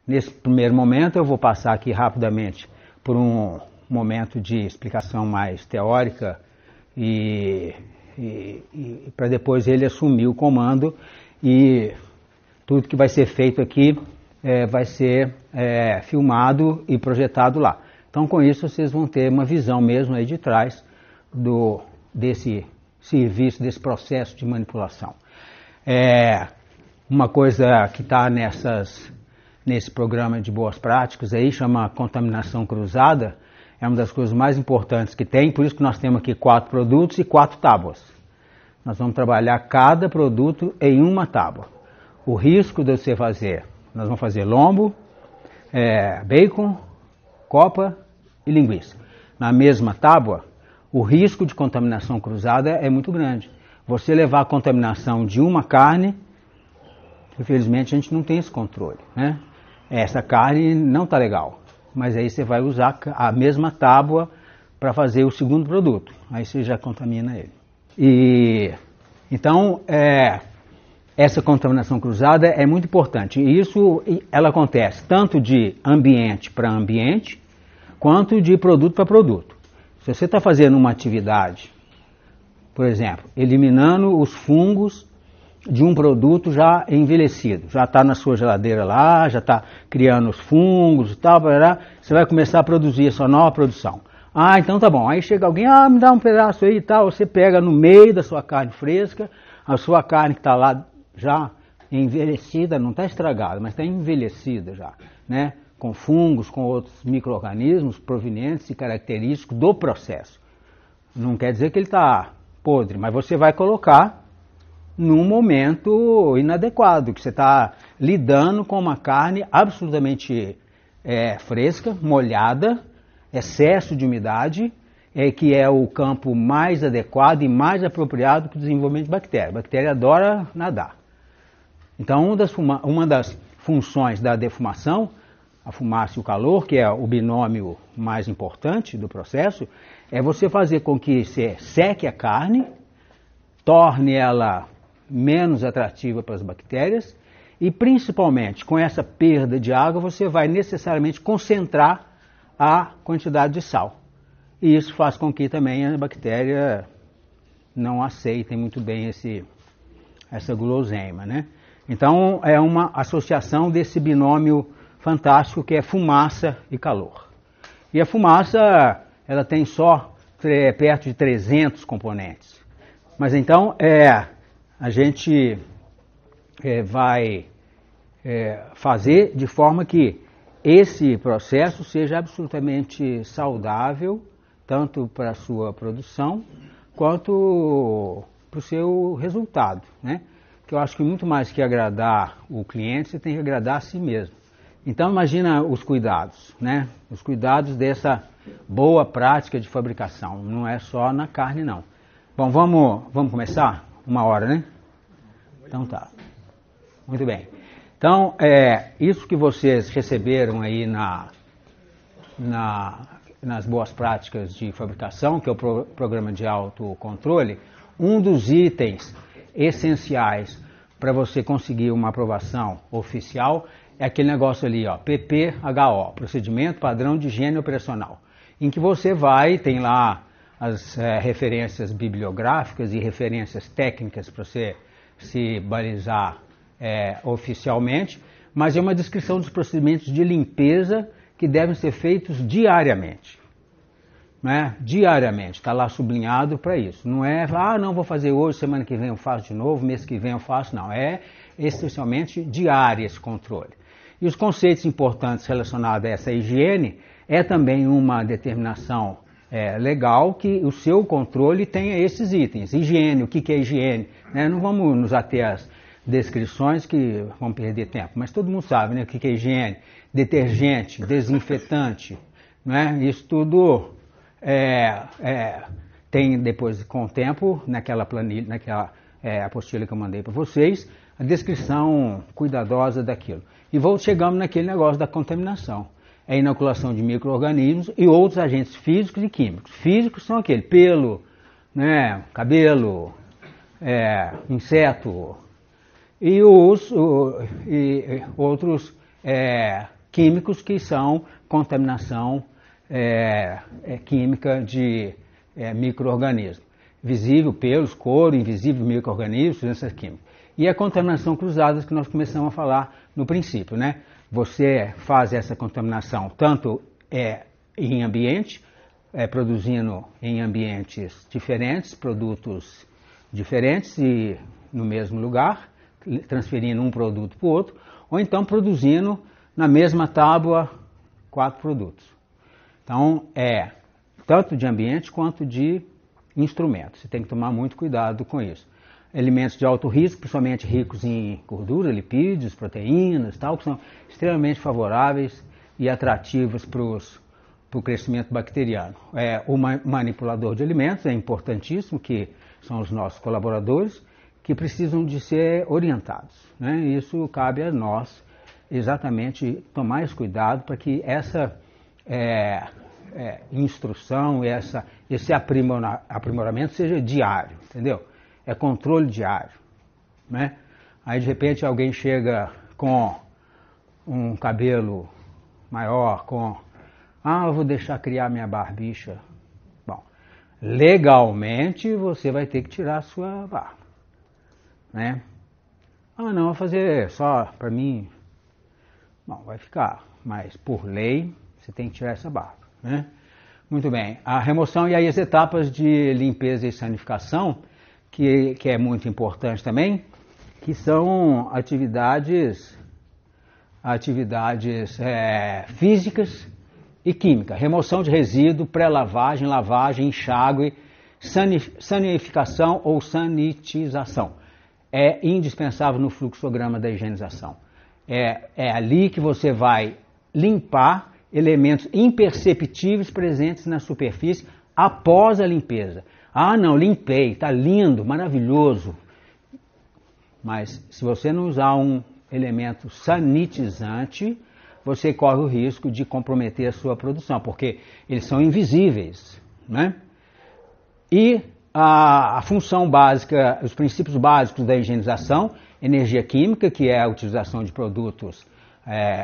Nesse primeiro momento eu vou passar aqui rapidamente por um momento de explicação mais teórica e para depois ele assumir o comando e tudo que vai ser feito aqui vai ser filmado e projetado lá. Então com isso vocês vão ter uma visão mesmo aí de trás desse serviço, desse processo de manipulação. Uma coisa que está nesse programa de boas práticas aí chama contaminação cruzada. É uma das coisas mais importantes que tem, por isso que nós temos aqui 4 produtos e 4 tábuas. Nós vamos trabalhar cada produto em uma tábua. O risco de você fazer, nós vamos fazer lombo, bacon, copa e linguiça. Na mesma tábua, o risco de contaminação cruzada é muito grande. Você levar a contaminação de uma carne, infelizmente a gente não tem esse controle, né? Essa carne não está legal, mas aí você vai usar a mesma tábua para fazer o segundo produto, aí você já contamina ele. Então, essa contaminação cruzada é muito importante, e isso ela acontece tanto de ambiente para ambiente, quanto de produto para produto. Se você está fazendo uma atividade, por exemplo, eliminando os fungos de um produto já envelhecido, já está na sua geladeira lá, já está criando os fungos e tal, você vai começar a produzir a sua nova produção. Então tá bom, aí chega alguém, me dá um pedaço aí e tal, você pega no meio da sua carne fresca, a sua carne que está lá já envelhecida, não está estragada, mas está envelhecida já, né? Com fungos, com outros micro-organismos provenientes e característicos do processo. Não quer dizer que ele está podre, mas você vai colocar num momento inadequado, que você está lidando com uma carne absolutamente fresca, molhada, excesso de umidade, que é o campo mais adequado e mais apropriado para o desenvolvimento de bactéria. A bactéria adora nadar. Então, uma das funções da defumação, a fumaça e o calor, que é o binômio mais importante do processo, é você fazer com que você seque a carne, torne ela menos atrativa para as bactérias e, principalmente, com essa perda de água, você vai necessariamente concentrar a quantidade de sal. E isso faz com que também a bactéria não aceitem muito bem essa guloseima, né? Então, é uma associação desse binômio fantástico que é fumaça e calor. E a fumaça, ela tem só perto de 300 componentes. Mas então, a gente vai fazer de forma que esse processo seja absolutamente saudável, tanto para a sua produção, quanto para o seu resultado, né? Que eu acho que muito mais que agradar o cliente, você tem que agradar a si mesmo. Então imagina os cuidados, né? Os cuidados dessa boa prática de fabricação, não é só na carne não. Bom, vamos começar? 1 hora, né? Então tá. Muito bem. Então, isso que vocês receberam aí nas boas práticas de fabricação, que é o programa de autocontrole, um dos itens essenciais para você conseguir uma aprovação oficial é aquele negócio ali, ó, PPHO, Procedimento Padrão de Higiene Operacional, em que você tem lá as referências bibliográficas e referências técnicas para você se balizar oficialmente, mas é uma descrição dos procedimentos de limpeza que devem ser feitos diariamente. Né? Diariamente, está lá sublinhado para isso. Não é, não vou fazer hoje, semana que vem eu faço de novo, mês que vem eu faço, não. É essencialmente diário esse controle. E os conceitos importantes relacionados a essa higiene é também uma determinação legal que o seu controle tenha esses itens. Higiene, o que é higiene? Né? Não vamos nos ater às descrições que vão perder tempo, mas todo mundo sabe, né, o que é higiene. Detergente, desinfetante, né? Isso tudo tem depois, com o tempo, naquela planilha, naquela apostila que eu mandei para vocês, a descrição cuidadosa daquilo. E chegamos naquele negócio da contaminação. É a inoculação de micro-organismos e outros agentes físicos e químicos. Físicos são aquele pelo, né, cabelo, inseto e outros químicos que são contaminação química de micro-organismos. Visível, pelos, couro, invisível, micro-organismos, substâncias químicas. E a contaminação cruzada que nós começamos a falar no princípio, né? Você faz essa contaminação tanto em ambiente, produzindo em ambientes diferentes, produtos diferentes e no mesmo lugar, transferindo um produto para o outro, ou então produzindo na mesma tábua 4 produtos. Então, tanto de ambiente quanto de instrumentos. Você tem que tomar muito cuidado com isso. Alimentos de alto risco, principalmente ricos em gordura, lipídios, proteínas, tal, que são extremamente favoráveis e atrativos para o crescimento bacteriano. O manipulador de alimentos é importantíssimo, que são os nossos colaboradores, que precisam de ser orientados, né? Isso cabe a nós exatamente tomar esse cuidado para que essa instrução, esse aprimoramento seja diário, entendeu? É controle diário, né? Aí de repente alguém chega com um cabelo maior, eu vou deixar criar minha barbicha. Bom, legalmente você vai ter que tirar a sua barba, né? Não, vou fazer só para mim. Bom, vai ficar, mas por lei você tem que tirar essa barba, né? Muito bem, a remoção e aí as etapas de limpeza e sanificação, que é muito importante também, que são atividades físicas e químicas. Remoção de resíduo, pré-lavagem, lavagem, enxágue, sanificação ou sanitização. É indispensável no fluxograma da higienização. É ali que você vai limpar elementos imperceptíveis presentes na superfície após a limpeza. Não, limpei, está lindo, maravilhoso. Mas se você não usar um elemento sanitizante, você corre o risco de comprometer a sua produção, porque eles são invisíveis, né? E a função básica, os princípios básicos da higienização, energia química, que é a utilização de produtos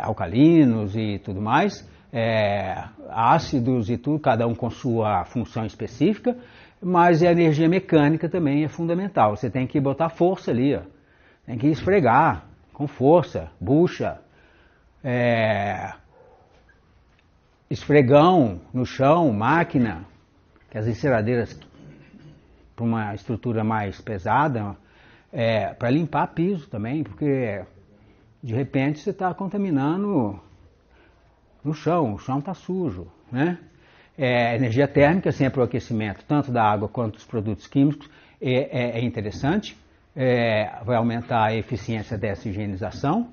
alcalinos e tudo mais, ácidos e tudo, cada um com sua função específica, mas a energia mecânica também é fundamental. Você tem que botar força ali, tem que esfregar com força, bucha, esfregão no chão, máquina, que as enceradeiras para uma estrutura mais pesada, para limpar piso também, porque de repente você está contaminando no chão, o chão está sujo, né? Energia térmica, sempre o aquecimento, tanto da água quanto dos produtos químicos, é interessante, vai aumentar a eficiência dessa higienização.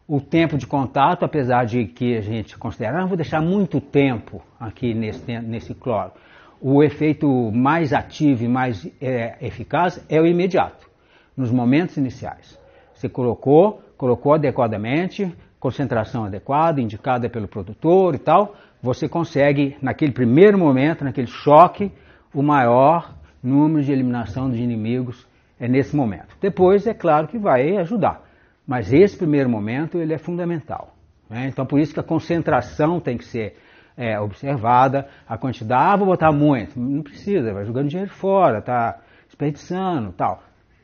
O tempo de contato, apesar de que a gente considera, vou deixar muito tempo aqui nesse cloro, o efeito mais ativo e mais eficaz é o imediato, nos momentos iniciais. Você colocou adequadamente, concentração adequada, indicada pelo produtor e tal, você consegue, naquele primeiro momento, naquele choque, o maior número de eliminação de inimigos nesse momento. Depois, é claro que vai ajudar, mas esse primeiro momento ele é fundamental, né? Então, por isso que a concentração tem que ser observada, a quantidade, vou botar muito, não precisa, vai jogando dinheiro fora, tá desperdiçando, tal.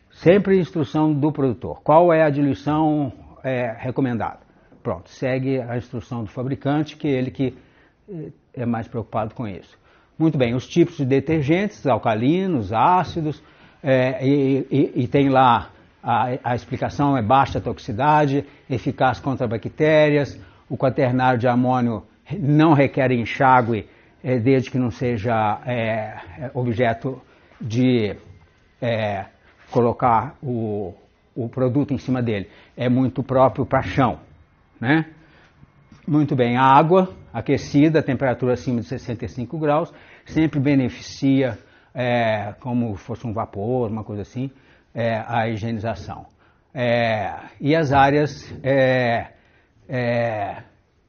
Sempre instrução do produtor. Qual é a diluição recomendada? Pronto, segue a instrução do fabricante, que é ele que é mais preocupado com isso. Muito bem, os tipos de detergentes, alcalinos, ácidos, e tem lá a explicação, é baixa toxicidade, eficaz contra bactérias, o quaternário de amônio não requer enxágue, desde que não seja objeto de colocar o produto em cima dele. É muito próprio para chão, né? Muito bem, a água aquecida, a temperatura acima de 65 graus, sempre beneficia, como fosse um vapor, uma coisa assim, a higienização. E as áreas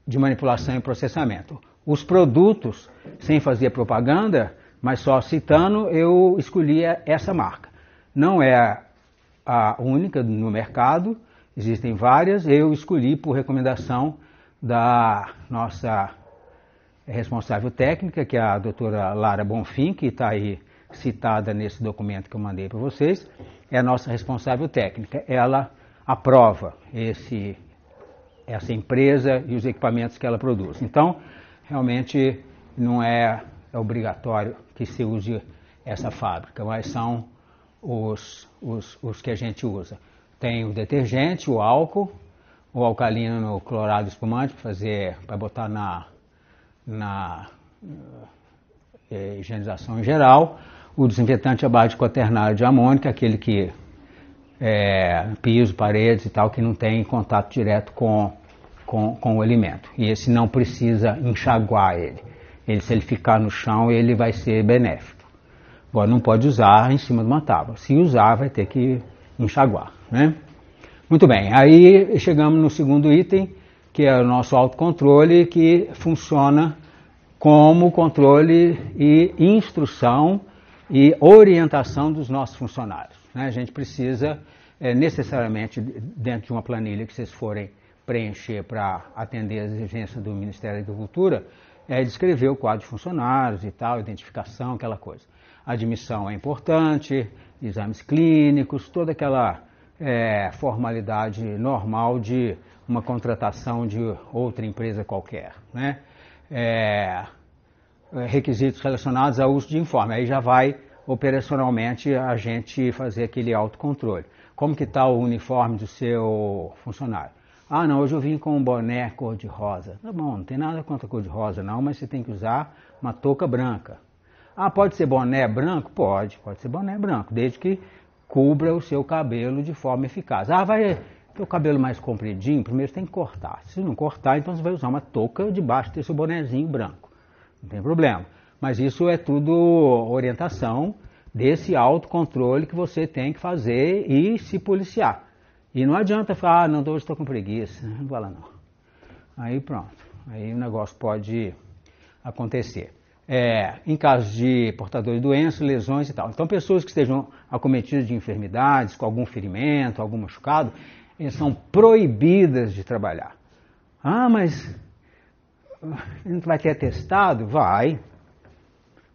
de manipulação e processamento. Os produtos, sem fazer propaganda, mas só citando, eu escolhi essa marca. Não é a única no mercado, existem várias, eu escolhi por recomendação da nossa responsável técnica, que é a doutora Lara Bonfim, que está aí citada nesse documento que eu mandei para vocês, é a nossa responsável técnica. Ela aprova essa empresa e os equipamentos que ela produz. Então, realmente não é obrigatório que se use essa fábrica, mas são os que a gente usa. Tem o detergente, o álcool, o alcalino clorado espumante para botar na higienização em geral, o desinfetante à base de quaternário de amônica, aquele que piso, paredes e tal, que não tem contato direto com o alimento. E esse não precisa enxaguar ele. Se ele ficar no chão, ele vai ser benéfico. Agora, não pode usar em cima de uma tábua. Se usar, vai ter que enxaguar, né? Muito bem, aí chegamos no segundo item, que é o nosso autocontrole, que funciona como controle e instrução e orientação dos nossos funcionários, né? A gente precisa, necessariamente, dentro de uma planilha que vocês forem preencher para atender as exigências do Ministério da Agricultura, descrever o quadro de funcionários e tal, identificação, aquela coisa. A admissão é importante, exames clínicos, toda aquela formalidade normal de uma contratação de outra empresa qualquer, né? Requisitos relacionados ao uso de uniforme. Aí já vai operacionalmente a gente fazer aquele autocontrole. Como que está o uniforme do seu funcionário? Ah, não, hoje eu vim com um boné cor-de-rosa. Tá bom, não tem nada contra cor-de-rosa não, mas você tem que usar uma touca branca. Ah, pode ser boné branco? Pode ser boné branco, desde que cubra o seu cabelo de forma eficaz. Ah, vai ter o cabelo mais compridinho, primeiro você tem que cortar. Se não cortar, então você vai usar uma touca debaixo desse bonezinho branco. Não tem problema. Mas isso é tudo orientação desse autocontrole que você tem que fazer e se policiar. E não adianta falar, não, hoje estou com preguiça. Não vai lá não. Aí pronto. Aí o negócio pode acontecer. Em caso de portadores de doenças, lesões e tal. Então, pessoas que estejam acometidas de enfermidades, com algum ferimento, algum machucado, eles são proibidas de trabalhar. Ah, mas não vai ter atestado? Vai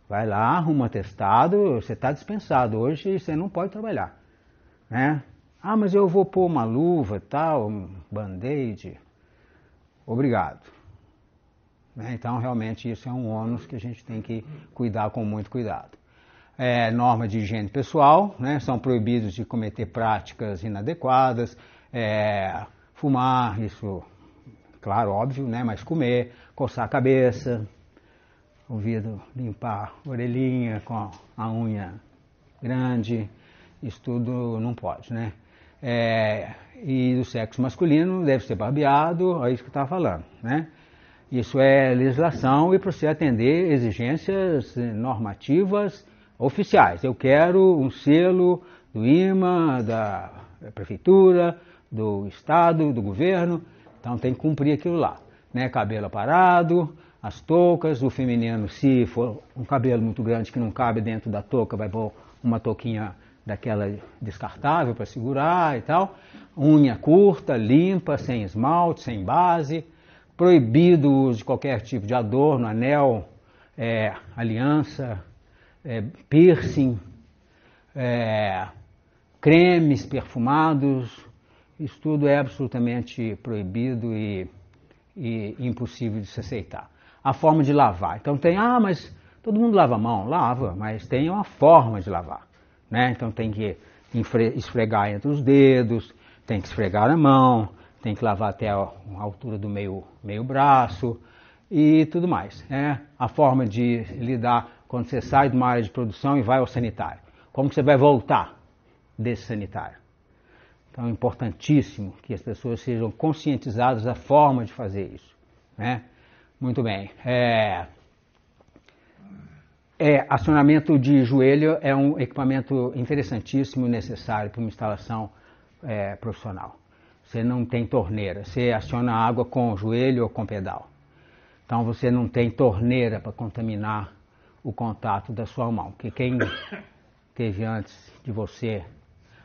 lá, arruma um atestado, você está dispensado. Hoje você não pode trabalhar, né? Ah, mas eu vou pôr uma luva e tal, um band-aid. Obrigado. Então, realmente, isso é um ônus que a gente tem que cuidar com muito cuidado. Norma de higiene pessoal, né? São proibidos de cometer práticas inadequadas, fumar, isso, claro, óbvio, né? Mas comer, coçar a cabeça, ouvido, limpar a orelhinha com a unha grande, isso tudo não pode, né? E do sexo masculino deve ser barbeado, é isso que eu estava falando, né? Isso é legislação e para você atender exigências normativas oficiais. Eu quero um selo do IMA, da prefeitura, do estado, do governo, então tem que cumprir aquilo lá, né? Cabelo aparado, as toucas, o feminino, se for um cabelo muito grande que não cabe dentro da touca, vai pôr uma touquinha daquela descartável para segurar e tal. Unha curta, limpa, sem esmalte, sem base. Proibido o uso de qualquer tipo de adorno, anel, aliança, piercing, cremes perfumados. Isso tudo é absolutamente proibido e impossível de se aceitar. A forma de lavar. Então tem, mas todo mundo lava a mão. Lava, mas tem uma forma de lavar, né? Então tem que esfregar entre os dedos, tem que esfregar a mão, tem que lavar até a altura do meio braço e tudo mais, né? A forma de lidar quando você sai de uma área de produção e vai ao sanitário. Como que você vai voltar desse sanitário? Então é importantíssimo que as pessoas sejam conscientizadas da forma de fazer isso, né? Muito bem. Acionamento de joelho é um equipamento interessantíssimo e necessário para uma instalação profissional. Você não tem torneira, você aciona a água com o joelho ou com pedal. Então você não tem torneira para contaminar o contato da sua mão, porque quem teve antes de você,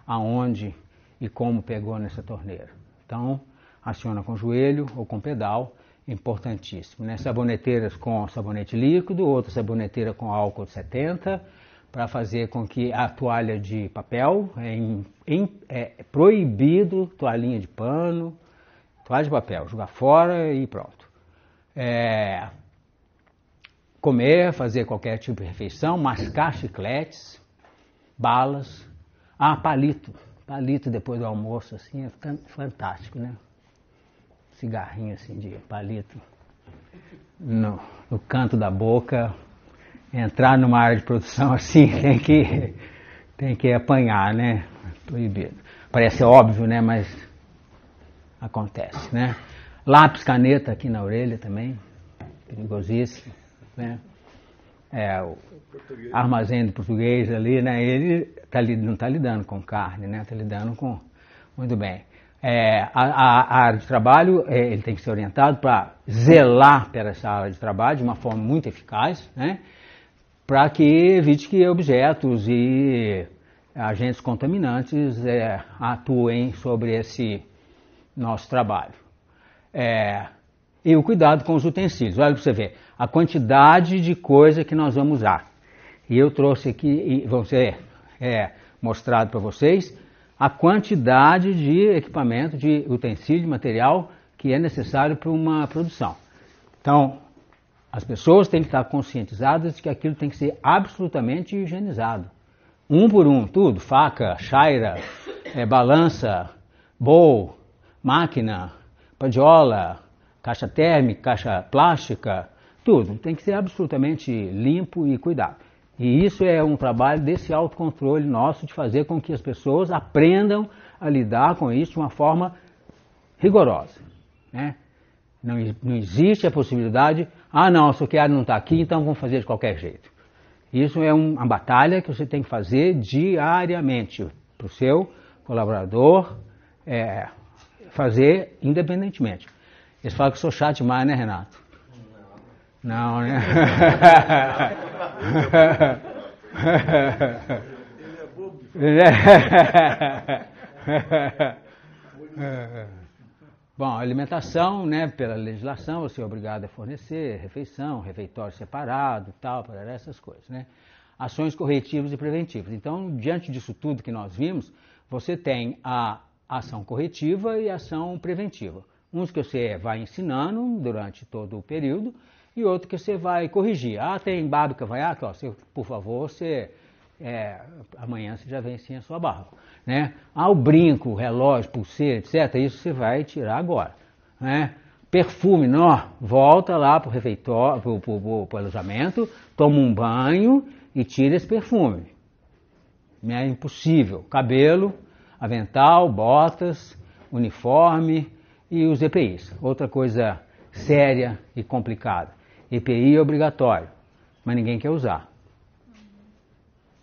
aonde e como pegou nessa torneira. Então aciona com o joelho ou com pedal importantíssimo, né? Saboneteiras com sabonete líquido, outra saboneteira com álcool 70, para fazer com que a toalha de papel, é proibido toalhinha de pano, toalha de papel, jogar fora e pronto. Comer, fazer qualquer tipo de refeição, mascar chicletes, balas, palito depois do almoço, assim, é fantástico, né? Cigarrinho assim de palito no canto da boca. Entrar numa área de produção assim tem que apanhar, né? Proibido. Parece óbvio, né? Mas acontece, né? Lápis, caneta aqui na orelha também, perigosíssimo, né? O armazém do português ali, né? Ele não está lidando com carne, né? Está lidando com... Muito bem. A área de trabalho, ele tem que ser orientado para zelar pela essa área de trabalho de uma forma muito eficaz, né? Para que evite que objetos e agentes contaminantes atuem sobre esse nosso trabalho. E o cuidado com os utensílios. Olha para você ver, a quantidade de coisa que nós vamos usar. E eu trouxe aqui, e vão ser mostrado para vocês, a quantidade de equipamento, de utensílio, de material que é necessário para uma produção. Então, as pessoas têm que estar conscientizadas de que aquilo tem que ser absolutamente higienizado. Um por um, tudo, faca, chaira, balança, bowl, máquina, padiola, caixa térmica, caixa plástica, tudo. Tem que ser absolutamente limpo e cuidado. E isso é um trabalho desse autocontrole nosso, de fazer com que as pessoas aprendam a lidar com isso de uma forma rigorosa, né? Não existe a possibilidade, não, se o Chiari não está aqui, então vamos fazer de qualquer jeito. Isso é uma batalha que você tem que fazer diariamente para o seu colaborador fazer independentemente. Eles falam que eu sou chato demais, né, Renato? Não, né? Ele é bobo. Bom, alimentação, né, pela legislação, você é obrigado a fornecer refeição, refeitório separado, tal, para essas coisas, né? Ações corretivas e preventivas. Então, diante disso tudo que nós vimos, você tem a ação corretiva e a ação preventiva. Uns que você vai ensinando durante todo o período e outro que você vai corrigir. Tem barba e cavanhaque, por favor, amanhã você já vem sem a sua barba, né? O brinco, relógio, pulseira, etc., isso você vai tirar agora, né? Perfume, volta lá para o refeitório, para o alojamento, toma um banho e tira esse perfume. É impossível. Cabelo, avental, botas, uniforme e os EPIs. Outra coisa séria e complicada. EPI é obrigatório, mas ninguém quer usar.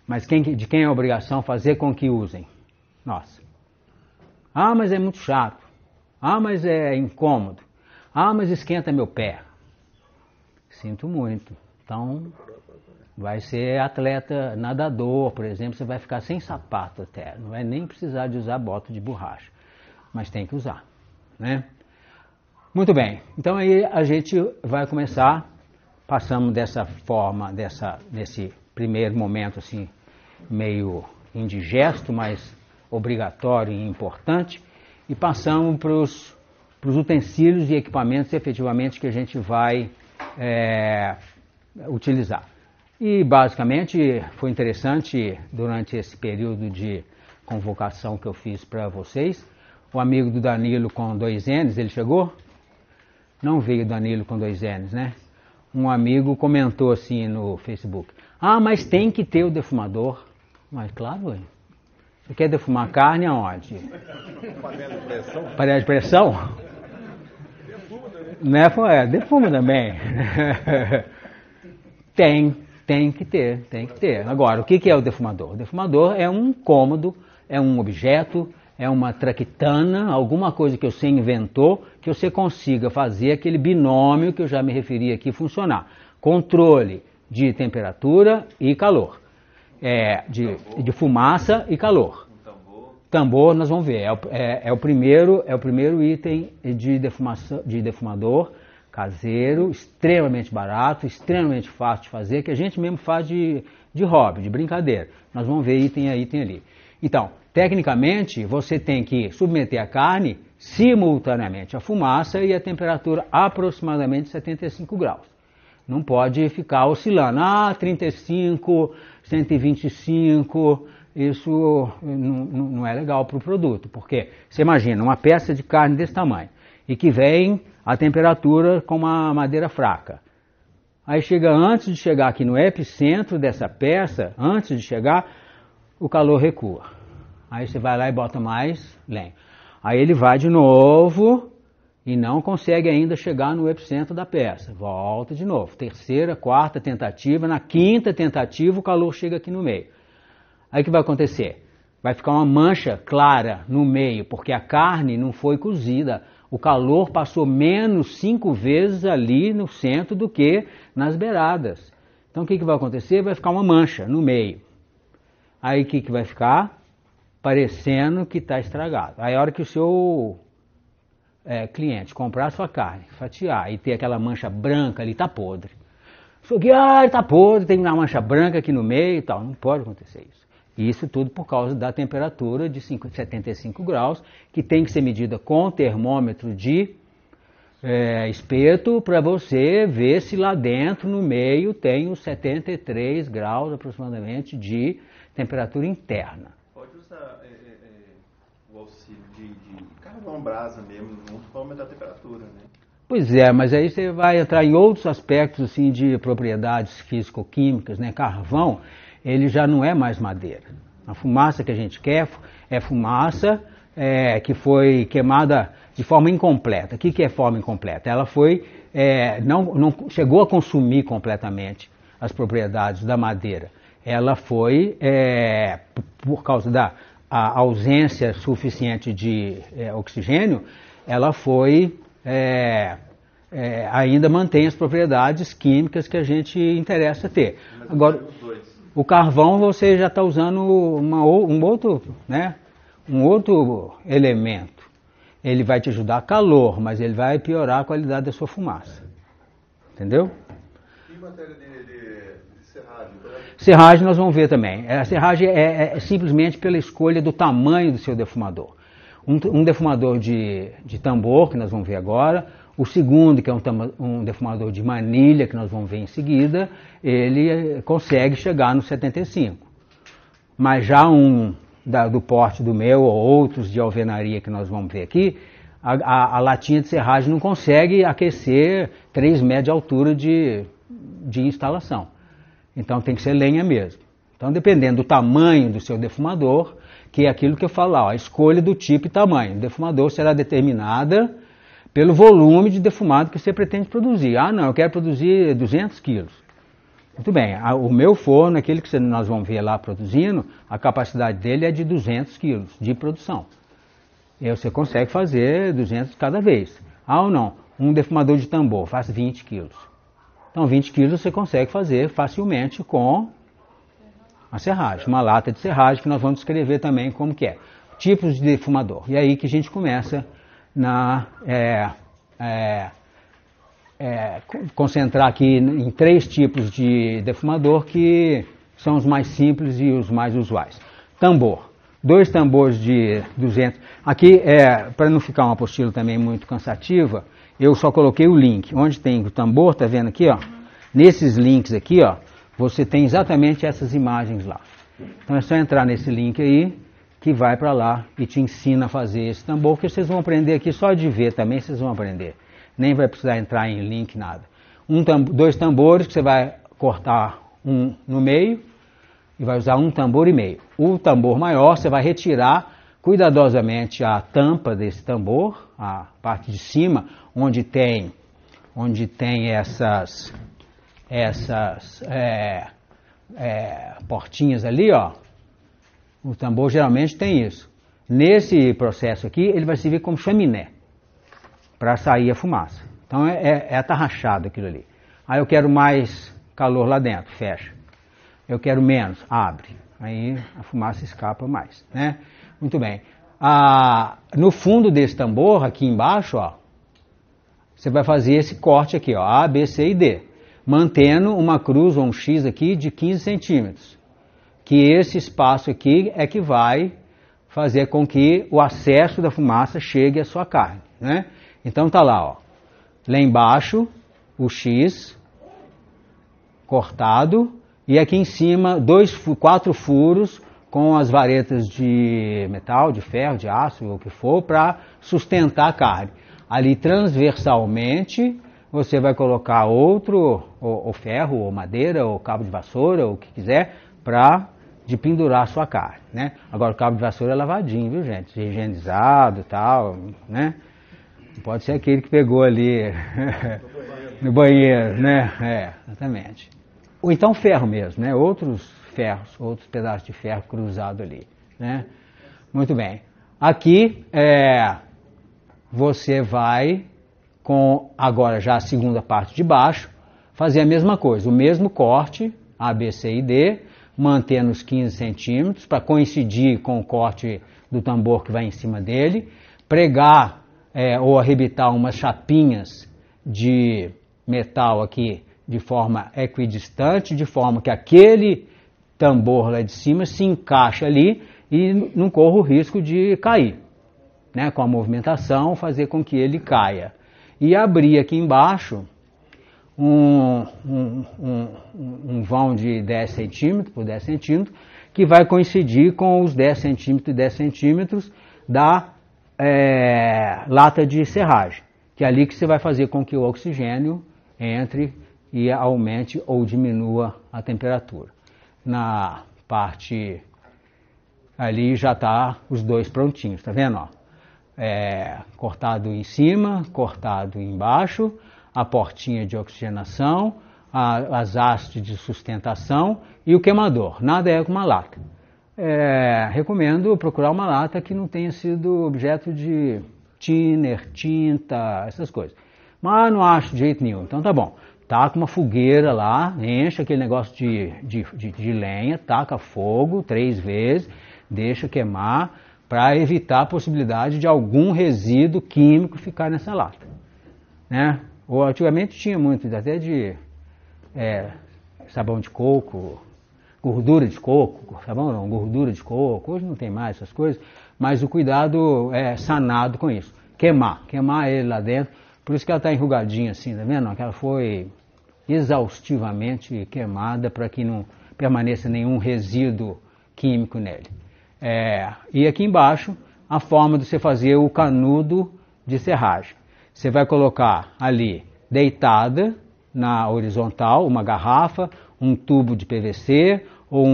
Mas de quem é a obrigação fazer com que usem? Nossa. Mas é muito chato. Mas é incômodo. Mas esquenta meu pé. Sinto muito. Então, vai ser atleta nadador, por exemplo, você vai ficar sem sapato até. Não vai nem precisar de usar bota de borracha. Mas tem que usar, né? Muito bem. Então aí a gente vai começar, passamos dessa forma, desse primeiro momento assim, meio indigesto, mas obrigatório e importante, e passamos para os utensílios e equipamentos efetivamente que a gente vai utilizar. E basicamente foi interessante durante esse período de convocação que eu fiz para vocês, o amigo do Danilo com 2 N's, ele chegou? Não veio Danilo com 2 N's, né? Um amigo comentou assim no Facebook, mas tem que ter o defumador. Mas claro, ué. Você quer defumar carne aonde? Panela de pressão. Panela de pressão? Defuma também. Defuma também. Tem que ter. Agora, o que é o defumador? O defumador é um cômodo, é um objeto, é uma traquitana, alguma coisa que você inventou, que você consiga fazer aquele binômio que eu já me referi aqui funcionar. Controle de temperatura e calor. De fumaça e calor. Tambor, nós vamos ver, é o primeiro item de defumador caseiro, extremamente barato, extremamente fácil de fazer, que a gente mesmo faz de hobby, de brincadeira. Nós vamos ver item a item ali. Então, tecnicamente, você tem que submeter a carne simultaneamente à fumaça e a temperatura aproximadamente 75 graus. Não pode ficar oscilando, 35, 125, isso não é legal para o produto, porque você imagina uma peça de carne desse tamanho e que vem a temperatura com uma madeira fraca. Aí chega, antes de chegar aqui no epicentro dessa peça, antes de chegar, o calor recua. Aí você vai lá e bota mais lenha. Aí ele vai de novo e não consegue ainda chegar no epicentro da peça. Volta de novo. Terceira, quarta tentativa. Na quinta tentativa o calor chega aqui no meio. Aí o que vai acontecer? Vai ficar uma mancha clara no meio, porque a carne não foi cozida. O calor passou menos 5 vezes ali no centro do que nas beiradas. Então o que vai acontecer? Vai ficar uma mancha no meio. Aí o que vai ficar? Parecendo que está estragado. Aí a hora que o seu cliente comprar a sua carne, fatiar e ter aquela mancha branca ali, está podre. Só que está podre, tem uma mancha branca aqui no meio e tal. Não pode acontecer isso. Isso tudo por causa da temperatura de 75 graus, que tem que ser medida com termômetro de espeto para você ver se lá dentro, no meio, tem os 73 graus aproximadamente de temperatura interna. Pode usar o auxílio de carvão brasa mesmo, junto para aumentar a temperatura, né? Pois é, mas aí você vai entrar em outros aspectos assim, de propriedades físico-químicas, né? Carvão, ele já não é mais madeira. A fumaça que a gente quer é fumaça que foi queimada de forma incompleta. O que é forma incompleta? Ela foi, não chegou a consumir completamente as propriedades da madeira. Ela foi, por causa da ausência suficiente de oxigênio, ela foi, ainda mantém as propriedades químicas que a gente interessa ter. Agora, o carvão você já está usando um outro elemento. Ele vai te ajudar a calor, mas ele vai piorar a qualidade da sua fumaça. Entendeu? E matéria de serragem? Serragem nós vamos ver também. A serragem é simplesmente pela escolha do tamanho do seu defumador. Um defumador de tambor, que nós vamos ver agora. O segundo, que é um defumador de manilha, que nós vamos ver em seguida, ele consegue chegar no 75. Mas já do porte do meu, ou outros de alvenaria que nós vamos ver aqui, a latinha de serragem não consegue aquecer 3 metros de altura de instalação. Então tem que ser lenha mesmo. Então, dependendo do tamanho do seu defumador, que é aquilo que eu falo lá, a escolha do tipo e tamanho. O defumador será determinada pelo volume de defumado que você pretende produzir. Não, eu quero produzir 200 quilos. Muito bem, o meu forno, aquele que nós vamos ver lá produzindo, a capacidade dele é de 200 quilos de produção. E você consegue fazer 200 cada vez. Ou não, um defumador de tambor faz 20 quilos. Então 20 quilos você consegue fazer facilmente com a serragem, uma lata de serragem que nós vamos descrever também como que é. Tipos de defumador. E aí que a gente começa concentrar aqui em 3 tipos de defumador que são os mais simples e os mais usuais. Tambor. 2 tambores de 200. Aqui, para não ficar uma apostila também muito cansativa, eu só coloquei o link. Onde tem o tambor, tá vendo aqui, ó? Nesses links aqui, ó, você tem exatamente essas imagens lá. Então é só entrar nesse link aí, que vai para lá e te ensina a fazer esse tambor, que vocês vão aprender aqui, só de ver também vocês vão aprender. Nem vai precisar entrar em link, nada. 2 tambores que você vai cortar um no meio e vai usar 1 tambor e meio. O tambor maior você vai retirar cuidadosamente a tampa desse tambor, a parte de cima, onde tem essas portinhas ali, ó. O tambor geralmente tem isso. Nesse processo aqui, ele vai servir como chaminé para sair a fumaça. Então é atarrachado aquilo ali. Aí eu quero mais calor lá dentro, fecha. Eu quero menos, abre. Aí a fumaça escapa mais, né? Muito bem. No fundo desse tambor, aqui embaixo, ó, você vai fazer esse corte aqui, ó, A, B, C e D, mantendo uma cruz ou um X aqui de 15 centímetros, que esse espaço aqui é que vai fazer com que o acesso da fumaça chegue à sua carne, né? Então tá lá, ó, lá embaixo o X cortado e aqui em cima 4 furos com as varetas de metal, de ferro, de aço, ou o que for, para sustentar a carne. Ali transversalmente você vai colocar outro, ou ferro, ou madeira, ou cabo de vassoura, ou o que quiser, de pendurar a sua carne, né? Agora o cabo de vassoura é lavadinho, viu, gente? Higienizado e tal, né? Pode ser aquele que pegou ali no banheiro, né? Exatamente. Ou então ferro mesmo, né? Outros ferros, outros pedaços de ferro cruzado ali, né? Muito bem. Aqui você vai, com agora já a segunda parte de baixo, fazer a mesma coisa, o mesmo corte, A, B, C e D, mantendo os 15 centímetros para coincidir com o corte do tambor que vai em cima dele, pregar ou arrebitar umas chapinhas de metal aqui de forma equidistante, de forma que aquele tambor lá de cima se encaixa ali e não corra o risco de cair, né? Com a movimentação fazer com que ele caia. E abrir aqui embaixo um vão de 10 centímetros por 10 centímetros, que vai coincidir com os 10 centímetros e 10 centímetros da lata de serragem, que é ali que você vai fazer com que o oxigênio entre e aumente ou diminua a temperatura. Na parte ali já está os dois prontinhos, tá vendo? Ó? Cortado em cima, cortado embaixo, a portinha de oxigenação, as hastes de sustentação e o queimador. Nada é com uma lata. Recomendo procurar uma lata que não tenha sido objeto de thinner, tinta, essas coisas. Mas não acho de jeito nenhum. Então tá bom. Taca uma fogueira lá, enche aquele negócio de lenha, taca fogo 3 vezes, deixa queimar para evitar a possibilidade de algum resíduo químico ficar nessa lata, né? Ou antigamente tinha muito, até de sabão de coco, gordura de coco, sabão não, gordura de coco, hoje não tem mais essas coisas, mas o cuidado é sanado com isso. Queimar ele lá dentro, por isso que ela está enrugadinha assim, tá vendo? Que ela foi exaustivamente queimada para que não permaneça nenhum resíduo químico nele. E aqui embaixo, a forma de você fazer o canudo de serragem. Você vai colocar ali, deitada, na horizontal, uma garrafa, um tubo de PVC ou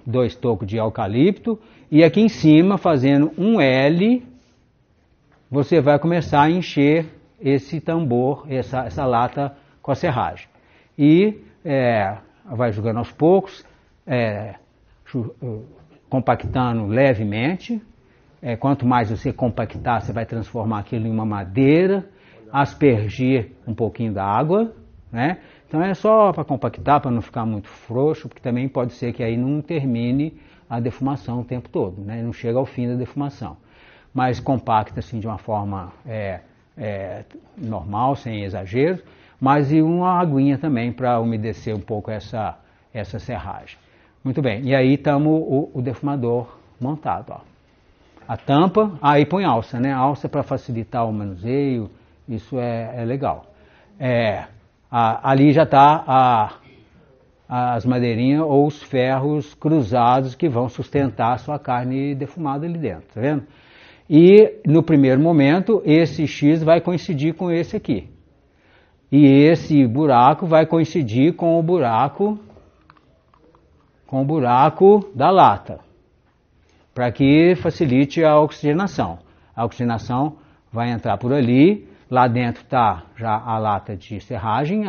2 tocos de eucalipto, e aqui em cima, fazendo um L, você vai começar a encher esse tambor, essa lata com a serragem. E vai jogando aos poucos, compactando levemente. Quanto mais você compactar, você vai transformar aquilo em uma madeira, aspergir um pouquinho da água, né? Então é só para compactar, para não ficar muito frouxo, porque também pode ser que aí não termine a defumação o tempo todo, né? Não chega ao fim da defumação. Mas compacta assim de uma forma normal, sem exagero, mas e uma aguinha também para umedecer um pouco essa serragem. Muito bem, e aí estamos o defumador montado, ó. A tampa, aí põe alça, né? Alça para facilitar o manuseio, isso é legal. Ali já está as madeirinhas ou os ferros cruzados que vão sustentar a sua carne defumada ali dentro, tá vendo? E no primeiro momento, esse X vai coincidir com esse aqui. E esse buraco vai coincidir com o buraco da lata, para que facilite a oxigenação. A oxigenação vai entrar por ali, lá dentro está já a lata de serragem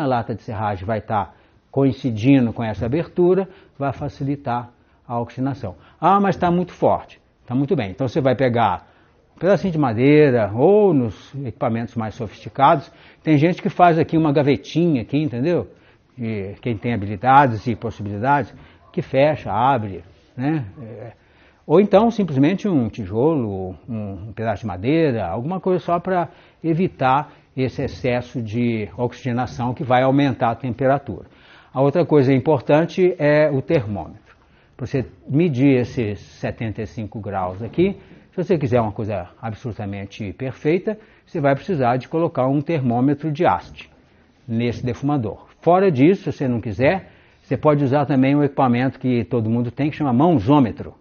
vai estar coincidindo com essa abertura, vai facilitar a oxigenação. Ah, mas está muito forte. Está muito bem. Então você vai pegar um pedacinho de madeira ou nos equipamentos mais sofisticados. Tem gente que faz aqui uma gavetinha aqui, entendeu? E quem tem habilidades e possibilidades, que fecha, abre, né? Ou então simplesmente um tijolo, um pedaço de madeira, alguma coisa só para evitar esse excesso de oxigenação que vai aumentar a temperatura. A outra coisa importante é o termômetro. Para você medir esses 75 graus aqui, se você quiser uma coisa absolutamente perfeita, você vai precisar de colocar um termômetro de haste nesse defumador. Fora disso, se você não quiser, você pode usar também um equipamento que todo mundo tem, que chama mãozômetro.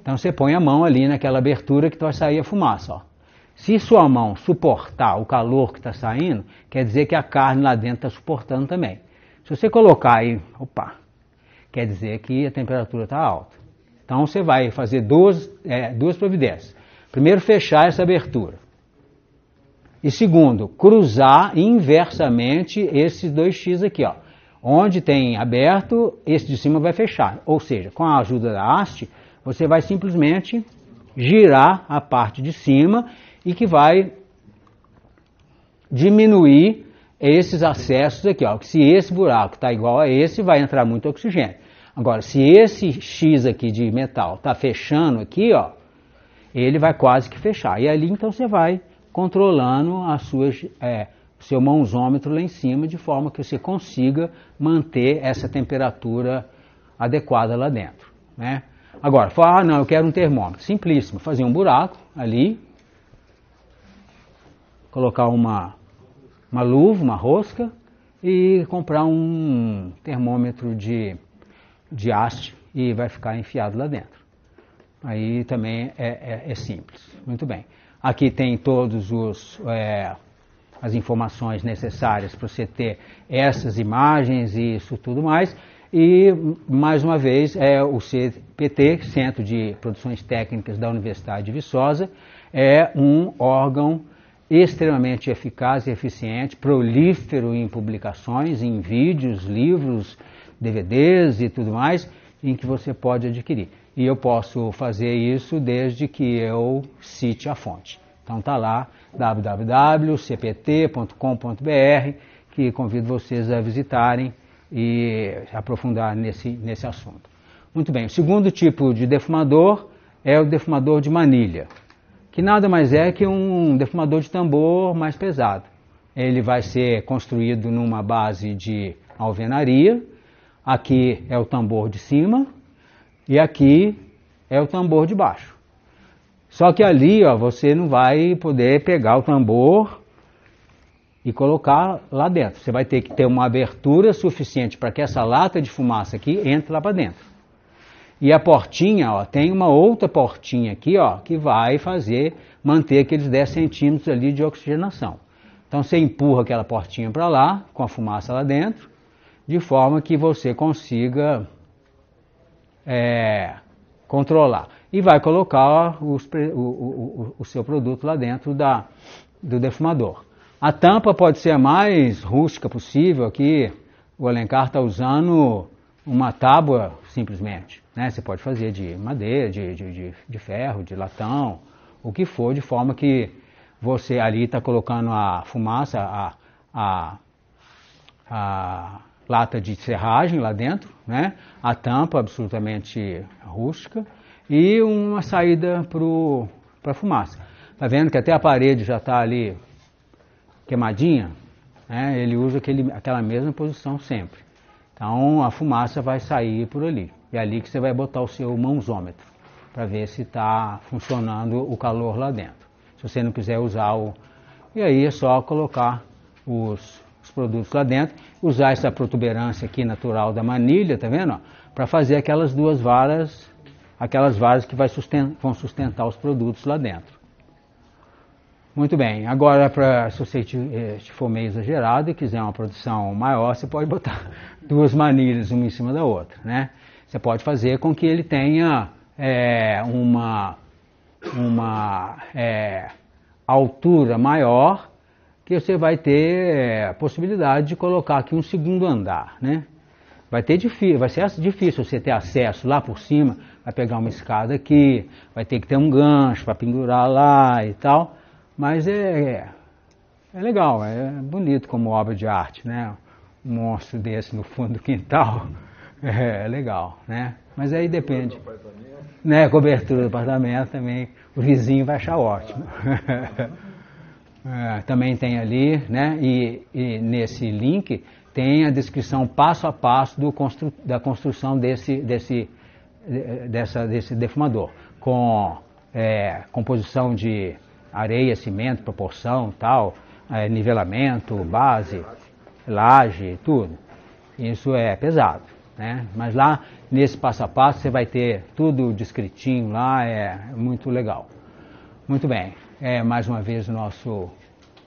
Então você põe a mão ali naquela abertura que vai sair a fumaça. Ó. Se sua mão suportar o calor que está saindo, quer dizer que a carne lá dentro está suportando também. Se você colocar aí, quer dizer que a temperatura está alta. Então você vai fazer duas providências. Primeiro, fechar essa abertura. E segundo, cruzar inversamente esses 2x aqui, ó. Onde tem aberto, esse de cima vai fechar. Ou seja, com a ajuda da haste, você vai simplesmente girar a parte de cima e que vai diminuir esses acessos aqui, ó. Se esse buraco está igual a esse, vai entrar muito oxigênio. Agora, se esse X aqui de metal está fechando aqui, ó, ele vai quase que fechar. E ali, então, você vai controlando o seu mãozômetro lá em cima, de forma que você consiga manter essa temperatura adequada lá dentro, né? Agora, não, eu quero um termômetro. Simplíssimo, fazer um buraco ali, colocar uma luva, uma rosca e comprar um termômetro de haste e vai ficar enfiado lá dentro. Aí também é simples. Muito bem. Aqui tem todos as informações necessárias para você ter essas imagens e isso tudo mais. E, mais uma vez, o CPT, Centro de Produções Técnicas da Universidade de Viçosa, é um órgão extremamente eficaz e eficiente, prolífero em publicações, em vídeos, livros, DVDs e tudo mais, em que você pode adquirir. E eu posso fazer isso desde que eu cite a fonte. Então está lá, www.cpt.com.br, que convido vocês a visitarem e aprofundar nesse assunto. Muito bem, o segundo tipo de defumador é o defumador de manilha, que nada mais é que um defumador de tambor mais pesado. Ele vai ser construído numa base de alvenaria. Aqui é o tambor de cima e aqui é o tambor de baixo. Só que ali, ó, você não vai poder pegar o tambor e colocar lá dentro. Você vai ter que ter uma abertura suficiente para que essa lata de fumaça aqui entre lá para dentro. E a portinha, ó, tem uma outra portinha aqui, ó, que vai manter aqueles 10 centímetros ali de oxigenação. Então você empurra aquela portinha para lá, com a fumaça lá dentro, de forma que você consiga controlar. E vai colocar o seu produto lá dentro do defumador. A tampa pode ser a mais rústica possível. Aqui o Alencar está usando uma tábua simplesmente, né? Você pode fazer de madeira, de ferro, de latão, o que for, de forma que você ali está colocando a fumaça, a lata de serragem lá dentro, né? A tampa absolutamente rústica e uma saída para a fumaça. Está vendo que até a parede já está ali queimadinha, né? Ele usa aquela mesma posição sempre. Então a fumaça vai sair por ali. E é ali que você vai botar o seu mãozômetro para ver se está funcionando o calor lá dentro. Se você não quiser usar E aí é só colocar os produtos lá dentro, usar essa protuberância aqui natural da manilha, tá vendo? Para fazer aquelas varas que vão sustentar os produtos lá dentro. Muito bem, agora se você for meio exagerado e quiser uma produção maior, você pode botar 2 manilhas uma em cima da outra, né? Você pode fazer com que ele tenha uma altura maior, que você vai ter a possibilidade de colocar aqui um segundo andar, né? Vai ser difícil você ter acesso lá por cima, vai pegar uma escada aqui, vai ter que ter um gancho para pendurar lá e tal, mas é legal, é bonito como obra de arte, né? Um monstro desse no fundo do quintal, é legal, né? Mas aí depende. Né? Cobertura do apartamento também, o vizinho vai achar ótimo. também tem ali, né? E nesse link tem a descrição passo a passo da construção desse defumador, com composição de areia, cimento, proporção, tal, nivelamento, base, laje, tudo. Isso é pesado, né? Mas lá nesse passo a passo você vai ter tudo descritinho lá, é muito legal. Muito bem, mais uma vez o nosso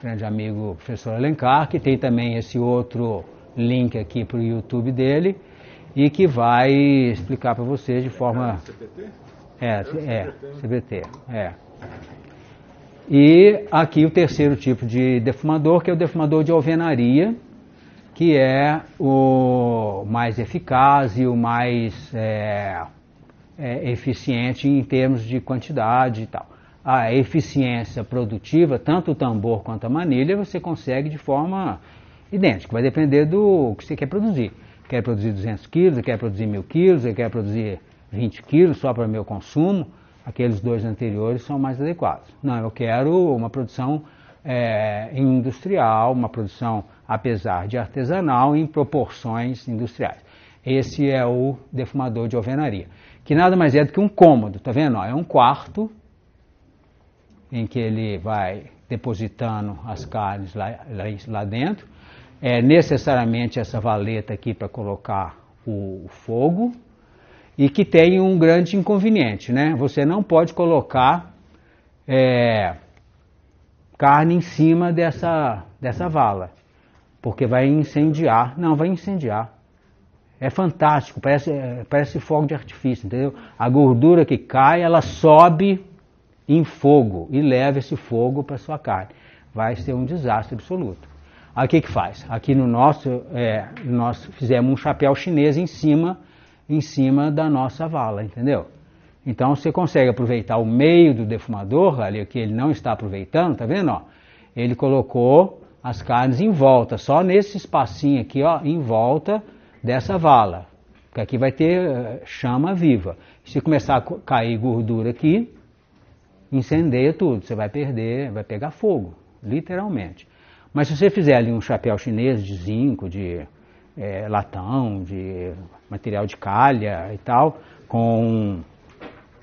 grande amigo professor Alencar, que tem também esse outro link aqui para o YouTube dele e que vai explicar para vocês de forma... CPT? CPT, E aqui o terceiro tipo de defumador, que é o defumador de alvenaria, que é o mais eficaz e o mais eficiente em termos de quantidade e tal. A eficiência produtiva, tanto o tambor quanto a manilha, você consegue de forma idêntica, vai depender do que você quer produzir. Quer produzir 200 quilos, quer produzir 1000 quilos, quer produzir 20 quilos só para meu consumo, aqueles dois anteriores são mais adequados. Não, eu quero uma produção industrial, uma produção, apesar de artesanal, em proporções industriais. Esse é o defumador de alvenaria, que nada mais é do que um cômodo, tá vendo? É um quarto em que ele vai depositando as carnes lá dentro. É necessariamente essa valeta aqui para colocar o fogo, e que tem um grande inconveniente, né? Você não pode colocar carne em cima dessa vala, porque vai incendiar. Não, vai incendiar. É fantástico, parece fogo de artifício, entendeu? A gordura que cai, ela sobe em fogo e leva esse fogo para sua carne. Vai ser um desastre absoluto. Aí o que faz? Aqui no nosso, nós fizemos um chapéu chinês em cima da nossa vala, entendeu? Então você consegue aproveitar o meio do defumador, ali que ele não está aproveitando, tá vendo? Ó? Ele colocou as carnes em volta, só nesse espacinho aqui, ó, em volta dessa vala, porque aqui vai ter chama viva. Se começar a cair gordura aqui, incendeia tudo, você vai perder, vai pegar fogo, literalmente. Mas se você fizer ali um chapéu chinês de zinco, de latão, de material de calha e tal, com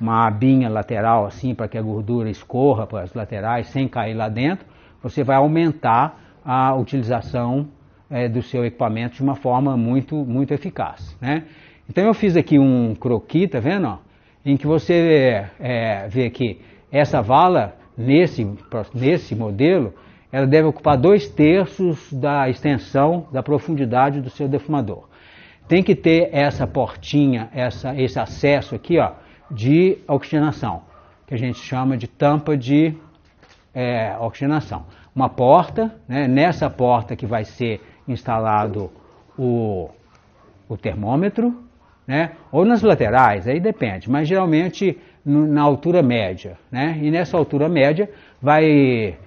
uma abinha lateral assim para que a gordura escorra para as laterais sem cair lá dentro, você vai aumentar a utilização do seu equipamento de uma forma muito, muito eficaz, né? Então eu fiz aqui um croquis, tá vendo? Ó, em que você vê que essa vala, nesse modelo, ela deve ocupar 2/3 da extensão, da profundidade do seu defumador. Tem que ter essa portinha, esse acesso aqui, ó, de oxigenação, que a gente chama de tampa de oxigenação. Uma porta, né, nessa porta que vai ser instalado o termômetro, né, ou nas laterais, aí depende, mas geralmente na altura média, né, e nessa altura média vai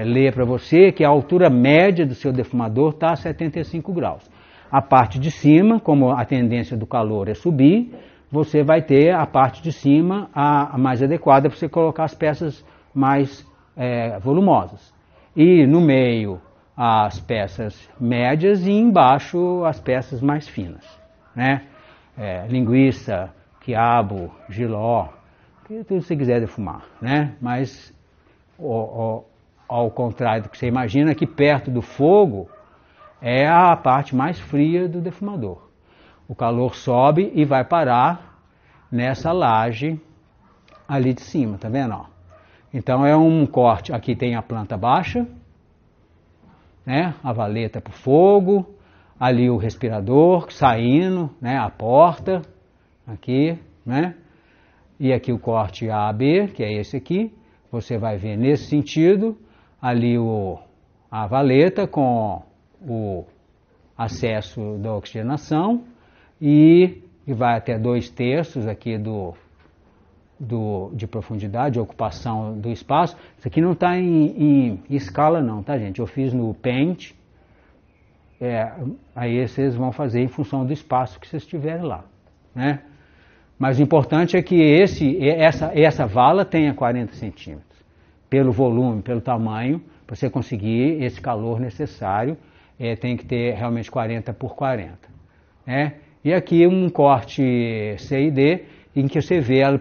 ler para você que a altura média do seu defumador está a 75 graus. A parte de cima, como a tendência do calor é subir, você vai ter a parte de cima a mais adequada para você colocar as peças mais volumosas. E no meio as peças médias e embaixo as peças mais finas, né? Linguiça, quiabo, jiló, tudo que você quiser defumar, né? Mas ao contrário do que você imagina, aqui perto do fogo é a parte mais fria do defumador. O calor sobe e vai parar nessa laje ali de cima, tá vendo? Ó? Então é um corte, aqui tem a planta baixa, né? A valeta para o fogo, ali o respirador saindo, né? A porta, aqui, né? E aqui o corte AB, que é esse aqui, você vai ver nesse sentido, ali a valeta com o acesso da oxigenação e vai até 2/3 aqui de profundidade, de ocupação do espaço. Isso aqui não está em escala não, tá gente? Eu fiz no Paint, aí vocês vão fazer em função do espaço que vocês tiverem lá, né? Mas o importante é que essa vala tenha 40 centímetros, pelo volume, pelo tamanho Para você conseguir esse calor necessário, tem que ter realmente 40 por 40. Né? E aqui um corte C e D, em que você vê ela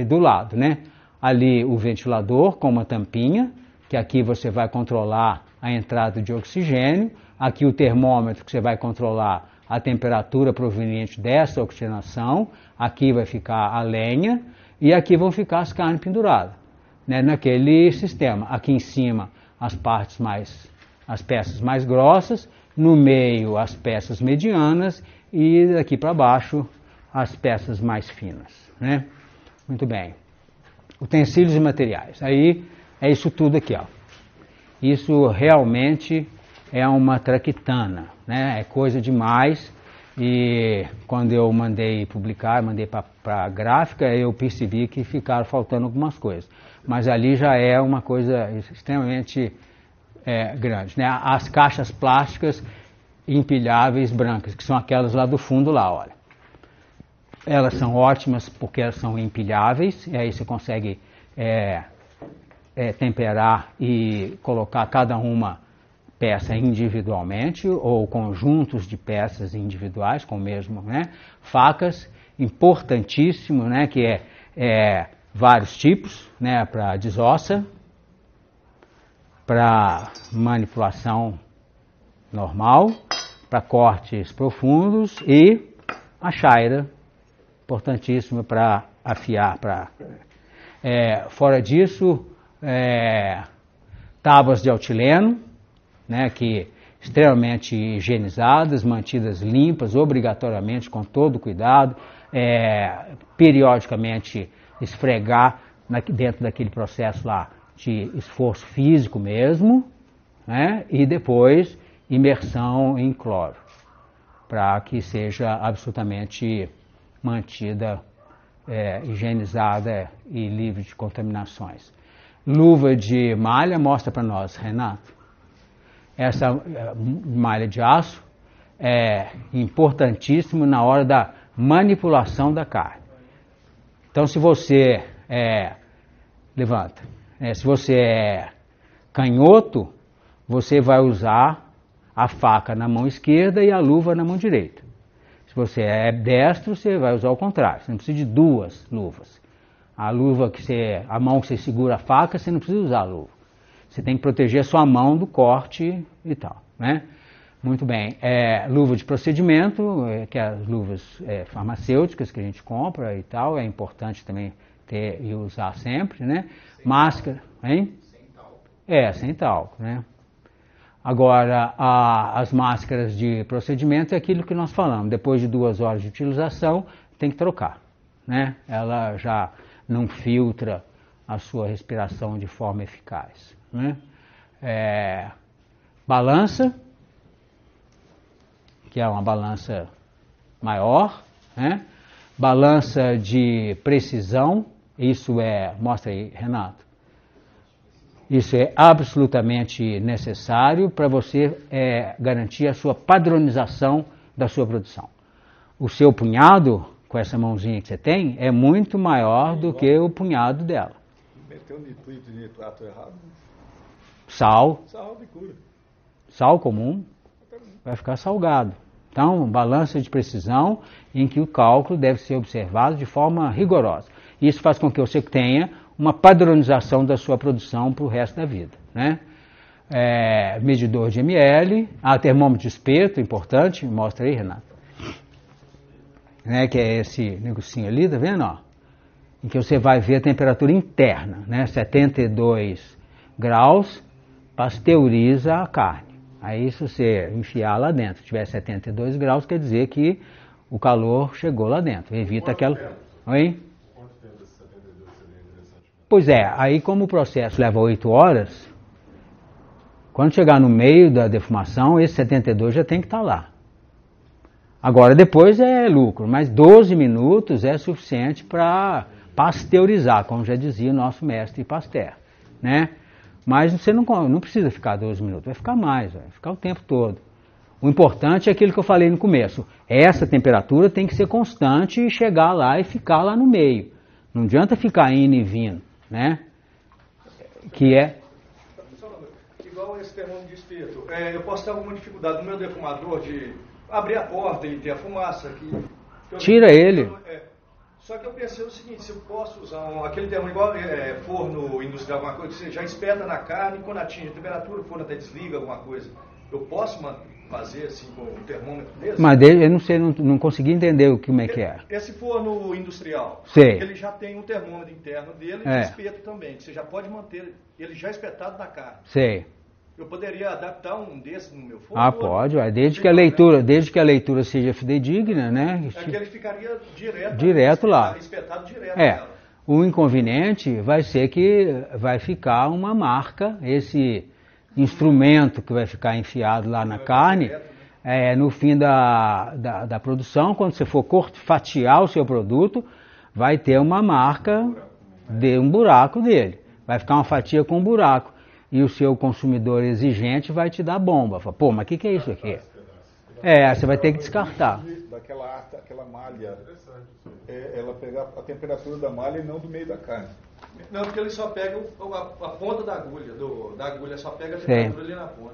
do lado. Né? Ali o ventilador com uma tampinha, que aqui você vai controlar a entrada de oxigênio. Aqui o termômetro, que você vai controlar a temperatura proveniente dessa oxigenação. Aqui vai ficar a lenha e aqui vão ficar as carnes penduradas, né, naquele sistema. Aqui em cima as peças mais grossas, no meio as peças medianas e daqui para baixo as peças mais finas. Né? Muito bem. Utensílios e materiais. Aí é isso tudo aqui, ó. Isso realmente é uma traquitana, né? É coisa demais. E quando eu mandei publicar, mandei para a gráfica, eu percebi que ficaram faltando algumas coisas. Mas ali já é uma coisa extremamente grande. Né? As caixas plásticas empilháveis brancas, que são aquelas lá do fundo lá, olha. Elas são ótimas porque elas são empilháveis, e aí você consegue temperar e colocar cada uma peça individualmente ou conjuntos de peças individuais com o mesmo, né? Facas, importantíssimo, né? Que vários tipos, né? Para desossa, para manipulação normal, para cortes profundos e a chaira, importantíssima para afiar. Fora disso, tábuas de altileno, né, que extremamente higienizadas, mantidas limpas, obrigatoriamente com todo cuidado, periodicamente esfregar dentro daquele processo lá de esforço físico mesmo, né, e depois imersão em cloro, para que seja absolutamente mantida, higienizada e livre de contaminações. Luva de malha, mostra para nós, Renato. Essa malha de aço é importantíssimo na hora da manipulação da carne. Então, se você se você é canhoto, você vai usar a faca na mão esquerda e a luva na mão direita. Se você é destro, você vai usar o contrário. Você não precisa de duas luvas. A mão que você segura a faca, você não precisa usar a luva. Você tem que proteger a sua mão do corte e tal, né? Muito bem. Luva de procedimento, que é as luvas farmacêuticas que a gente compra e tal, é importante também ter e usar sempre, né? Máscara, hein? Sem talco. Sem talco, né? Agora, as máscaras de procedimento é aquilo que nós falamos. Depois de 2 horas de utilização, tem que trocar, né? Ela já não filtra a sua respiração de forma eficaz. Né? Balança, que é uma balança maior, né? Balança de precisão, isso mostra aí, Renato, isso é absolutamente necessário para você garantir a sua padronização da sua produção. O seu punhado, com essa mãozinha que você tem, é muito maior do que o punhado dela. Meteu nitrito e nitrato errado. Sal de cura. Sal comum vai ficar salgado. Então, balança de precisão em que o cálculo deve ser observado de forma rigorosa. Isso faz com que você tenha uma padronização da sua produção para o resto da vida. Né? Medidor de ml, termômetro de espeto, importante, mostra aí, Renato. Né, que é esse negocinho ali, tá vendo? Ó? Em que você vai ver a temperatura interna, né? 72 graus, pasteuriza a carne. Aí se você enfiar lá dentro, tiver 72 graus, quer dizer que o calor chegou lá dentro. Evita aquela... Oi? Quanto tempo esse 72 seria interessante? Pois aí como o processo leva 8 horas, quando chegar no meio da defumação, esse 72 já tem que estar lá. Agora, depois é lucro, mas 12 minutos é suficiente para pasteurizar, como já dizia o nosso mestre Pasteur, né? Mas você não precisa ficar 12 minutos, vai ficar mais, vai ficar o tempo todo. O importante é aquilo que eu falei no começo. Essa temperatura tem que ser constante e chegar lá e ficar lá no meio. Não adianta ficar indo e vindo, né? Que é... Igual esse termômetro de espeto, eu posso ter alguma dificuldade no meu defumador de abrir a porta e ter a fumaça aqui. Tira ele. Só que eu pensei o seguinte, se eu posso usar aquele termômetro igual forno industrial, alguma coisa, que você já espeta na carne, quando atinge a temperatura, o forno até desliga alguma coisa. Eu posso fazer assim com um termômetro desse? Mas eu não sei, não consegui entender como é que é. Esse forno industrial, sei. Ele já tem um termômetro interno dele de espeto também, que você já pode manter ele já espetado na carne. Sei. Eu poderia adaptar um desses no meu forno? Pode, desde que a leitura seja fidedigna, né? É que ele ficaria direto lá. Espetado direto nela. O inconveniente vai ser que vai ficar uma marca, esse instrumento que vai ficar enfiado lá na carne, no fim da produção, quando você for fatiar o seu produto, vai ter uma marca de um buraco dele. Vai ficar uma fatia com um buraco. E o seu consumidor exigente vai te dar bomba. Fala, pô, mas o que é isso aqui? Você vai ter que descartar. Aquela malha, ela pegar a temperatura da malha e não do meio da carne. Não, porque ele só pega a ponta da agulha, só pega a temperatura ali na ponta.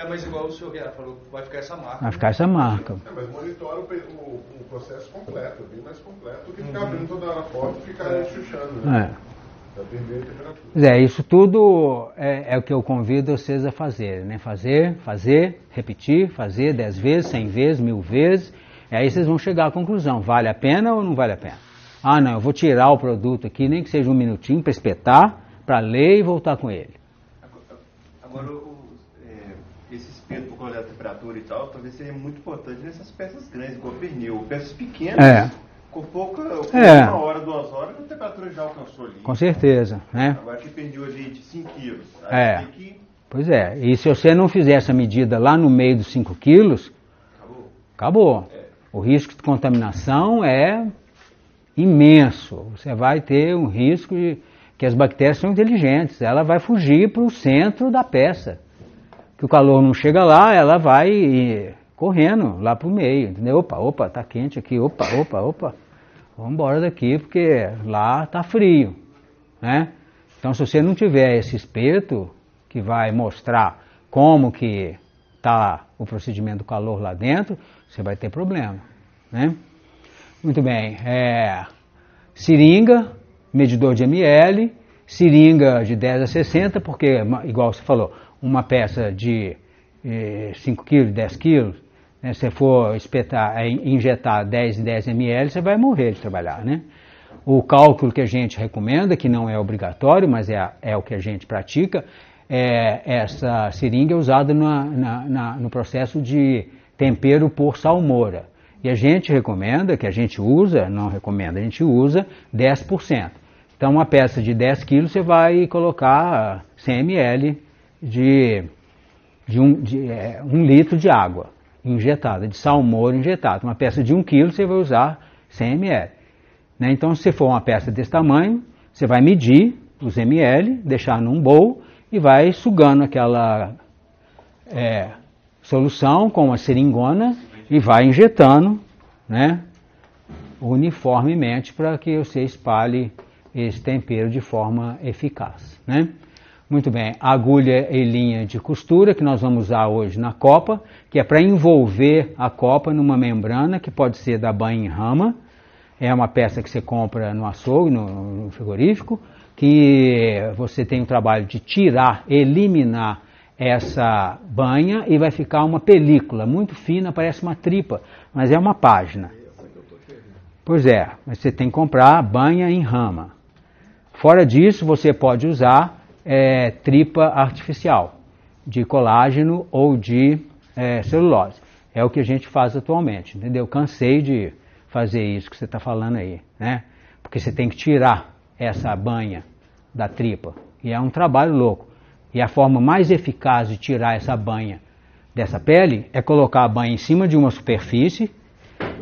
Mas igual o senhor Guerra falou, vai ficar essa marca. Vai ficar essa marca. Mas monitora o processo completo, bem mais completo do que ficar abrindo toda hora a porta e ficar chuchando, né? Isso tudo é o que eu convido vocês a fazerem, né? Fazer, repetir, fazer 10 vezes, 100 vezes, 1000 vezes, e aí vocês vão chegar à conclusão, vale a pena ou não vale a pena? Não, eu vou tirar o produto aqui, nem que seja um minutinho, para espetar, para ler e voltar com ele. Agora, esse espeto por causa da temperatura e tal, talvez seja muito importante nessas peças grandes, igual pernil. Peças pequenas... Com uma hora, 2 horas, a temperatura já alcançou ali. Com certeza, né? Agora que perdeu ali de 5 quilos. Tem que... Pois e se você não fizer essa medida lá no meio dos 5 quilos, acabou. O risco de contaminação é imenso. Você vai ter um risco de que as bactérias são inteligentes. Ela vai fugir para o centro da peça. Que o calor não chega lá, ela vai correndo lá para o meio, entendeu? Opa, tá quente aqui, opa. Vamos embora daqui porque lá tá frio, né? Então se você não tiver esse espeto que vai mostrar como que tá o procedimento do calor lá dentro, você vai ter problema, né? Muito bem, seringa, medidor de ml, seringa de 10 a 60, porque igual você falou, uma peça de 5 kg, 10 kg, se você for injetar 10 ml, você vai morrer de trabalhar, né? O cálculo que a gente recomenda, que não é obrigatório, mas é o que a gente pratica, essa seringa é usada no processo de tempero por salmoura. E a gente recomenda, que a gente usa, não recomenda, a gente usa 10%. Então uma peça de 10 quilos você vai colocar 100 ml de 1 litro de água injetada, de salmoura injetada. Uma peça de 1 quilo você vai usar 100 ml. Né? Então, se for uma peça desse tamanho, você vai medir os ml, deixar num bowl e vai sugando aquela solução com uma seringona e vai injetando, né, uniformemente para que você espalhe esse tempero de forma eficaz, né? Muito bem, agulha e linha de costura que nós vamos usar hoje na copa, que é para envolver a copa numa membrana que pode ser da banha em rama. É uma peça que você compra no açougue, no frigorífico, que você tem o trabalho de tirar, eliminar essa banha e vai ficar uma película muito fina, parece uma tripa, mas é uma página. Pois mas você tem que comprar banha em rama. Fora disso, você pode usar tripa artificial, de colágeno ou de celulose. É o que a gente faz atualmente, entendeu? Cansei de fazer isso que você está falando aí, né? Porque você tem que tirar essa banha da tripa, e é um trabalho louco. E a forma mais eficaz de tirar essa banha dessa pele é colocar a banha em cima de uma superfície,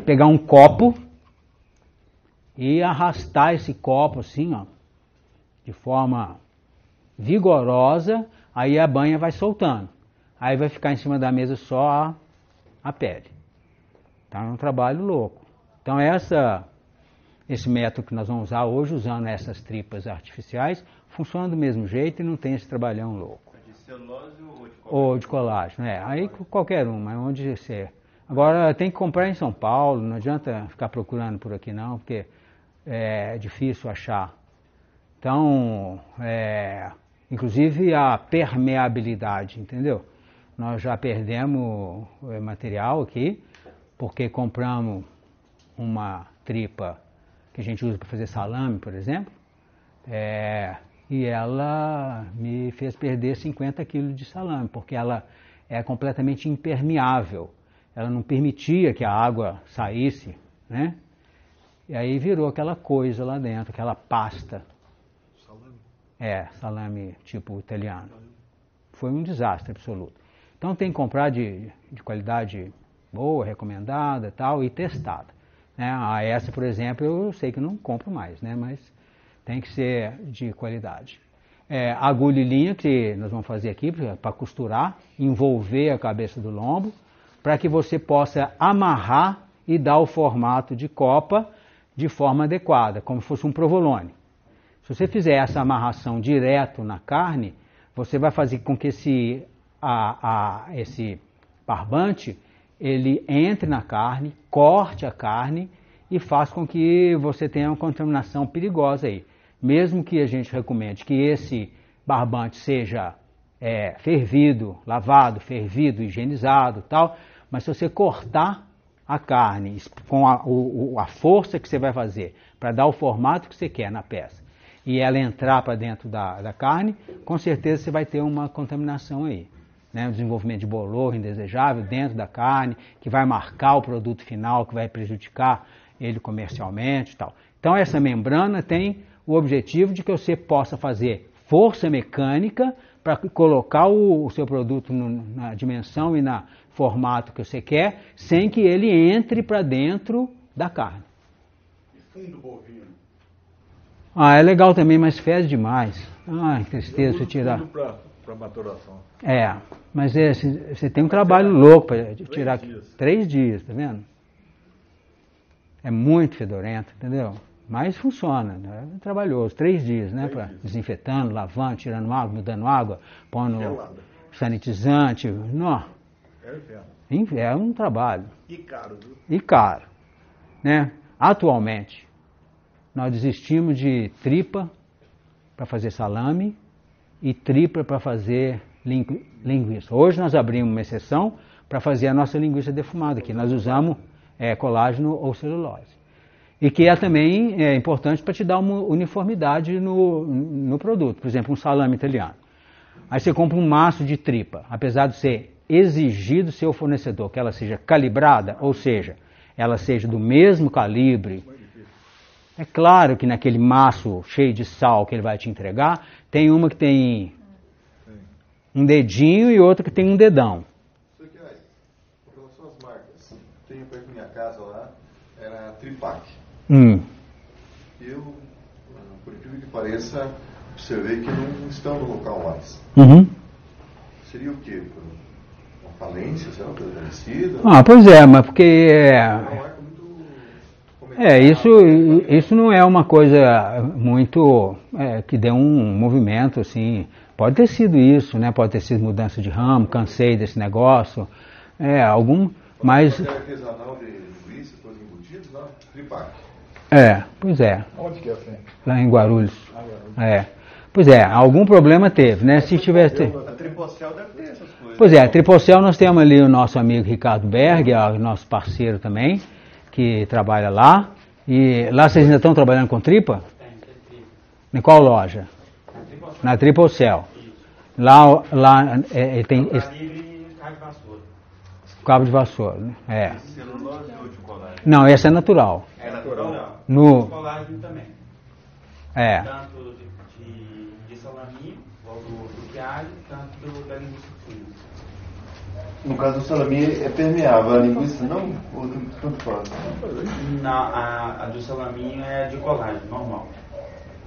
pegar um copo e arrastar esse copo assim, ó, de forma vigorosa, aí a banha vai soltando. Aí vai ficar em cima da mesa só a pele. Então é um trabalho louco. Então esse método que nós vamos usar hoje, usando essas tripas artificiais, funciona do mesmo jeito e não tem esse trabalhão louco. De celulose ou de colágeno? Ou de colágeno, aí qualquer uma, onde você... Agora tem que comprar em São Paulo, não adianta ficar procurando por aqui não, porque é difícil achar. Então, inclusive a permeabilidade, entendeu? Nós já perdemos material aqui, porque compramos uma tripa que a gente usa para fazer salame, por exemplo, e ela me fez perder 50 quilos de salame, porque ela é completamente impermeável. Ela não permitia que a água saísse, né? E aí virou aquela coisa lá dentro, aquela pasta. Salame? Salame tipo italiano. Foi um desastre absoluto. Então tem que comprar de qualidade boa, recomendada e tal, e testada. Né? Essa, por exemplo, eu sei que eu não compro mais, né? Mas tem que ser de qualidade. Agulha e linha que nós vamos fazer aqui para costurar, envolver a cabeça do lombo, para que você possa amarrar e dar o formato de copa de forma adequada, como se fosse um provolone. Se você fizer essa amarração direto na carne, você vai fazer com que esse barbante ele entre na carne, corte a carne e faça com que você tenha uma contaminação perigosa aí. Mesmo que a gente recomende que esse barbante seja fervido, lavado, fervido, higienizado e tal, mas se você cortar a carne com a força que você vai fazer para dar o formato que você quer na peça e ela entrar para dentro da carne, com certeza você vai ter uma contaminação aí. Né? Um desenvolvimento de bolor indesejável dentro da carne, que vai marcar o produto final, que vai prejudicar ele comercialmente e tal. Então essa membrana tem o objetivo de que você possa fazer força mecânica para colocar o seu produto na dimensão e no formato que você quer, sem que ele entre para dentro da carne. E fundo bovino? É legal também, mas fede demais. Ai, tristeza você tirar. Para maturação. Mas você tem um trabalho louco para tirar. 3 dias, tá vendo? É muito fedorento, entendeu? Mas funciona, né? É trabalhoso, 3 dias, né? Desinfetando, lavando, tirando água, mudando água, pondo sanitizante. Não. É um trabalho. E caro, viu? E caro. Né? Atualmente, nós desistimos de tripa para fazer salame e tripa para fazer linguiça. Hoje nós abrimos uma exceção para fazer a nossa linguiça defumada, que nós usamos colágeno ou celulose. E que também é importante para te dar uma uniformidade no produto. Por exemplo, um salame italiano. Aí você compra um maço de tripa, apesar de ser exigido do seu fornecedor que ela seja calibrada, ou seja, ela seja do mesmo calibre. É claro que naquele maço cheio de sal que ele vai te entregar, tem uma que tem um dedinho e outra que tem um dedão. Isso aqui, com relação às marcas, tenho perto da minha casa lá, era a Tripac. Eu, por incrível que pareça, observei que não estão no local mais. Seria o quê? Uma falência, será uma coisa parecida? Pois mas porque isso não é uma coisa muito que dê um movimento assim. Pode ter sido isso, né? Pode ter sido mudança de ramo, cansei desse negócio, mas artesanal de linguiça, coisas embutidas, lá, Tripac. Pois é. Onde que é assim? Lá em Guarulhos. Pois algum problema teve, né? Se tivesse. A Tripocel deve ter essas coisas. Pois a Tripocel nós temos ali o nosso amigo Ricardo Berg, nosso parceiro também, que trabalha lá. E lá vocês ainda estão trabalhando com tripa? Tem. Em qual loja? Na Tripocel. Lá tem cabo de vassoura, né? Celulose ou de colágeno? Não, essa é natural. É natural? No colágeno também. É. Tanto de salaminho, do quialho, tanto da linguiça fina. No caso do salame é permeável, a linguiça não? Ou tanto faz? Não, a do salaminho é de colágeno, normal.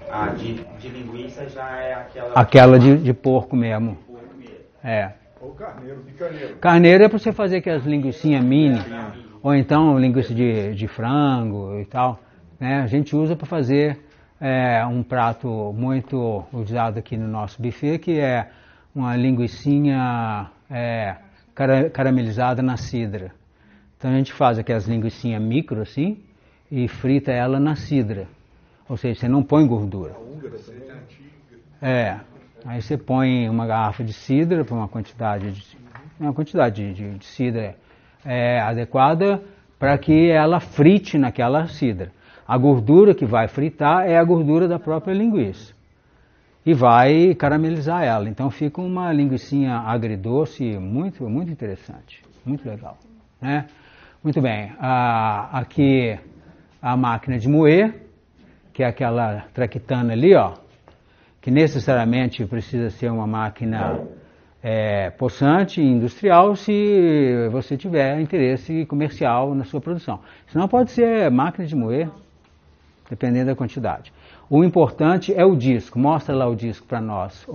A de linguiça já é aquela de porco mesmo. É. Ou carneiro, de carneiro. Carneiro é para você fazer aquelas linguiçinhas mini, ou então linguiça de frango e tal. Né? A gente usa para fazer um prato muito usado aqui no nosso buffet, que é uma linguicinha caramelizada na cidra. Então a gente faz aquelas linguicinhas micro assim e frita ela na cidra. Ou seja, você não põe gordura. Aí você põe uma garrafa de cidra para uma quantidade de cidra adequada para que ela frite naquela cidra. A gordura que vai fritar é a gordura da própria linguiça. E vai caramelizar ela. Então fica uma linguicinha agridoce muito, muito interessante. Muito legal. Né? Muito bem. Aqui a máquina de moer, que é aquela traquitana ali, ó, que necessariamente precisa ser uma máquina possante e industrial se você tiver interesse comercial na sua produção. Senão pode ser máquina de moer, dependendo da quantidade. O importante é o disco. Mostra lá o disco para nós.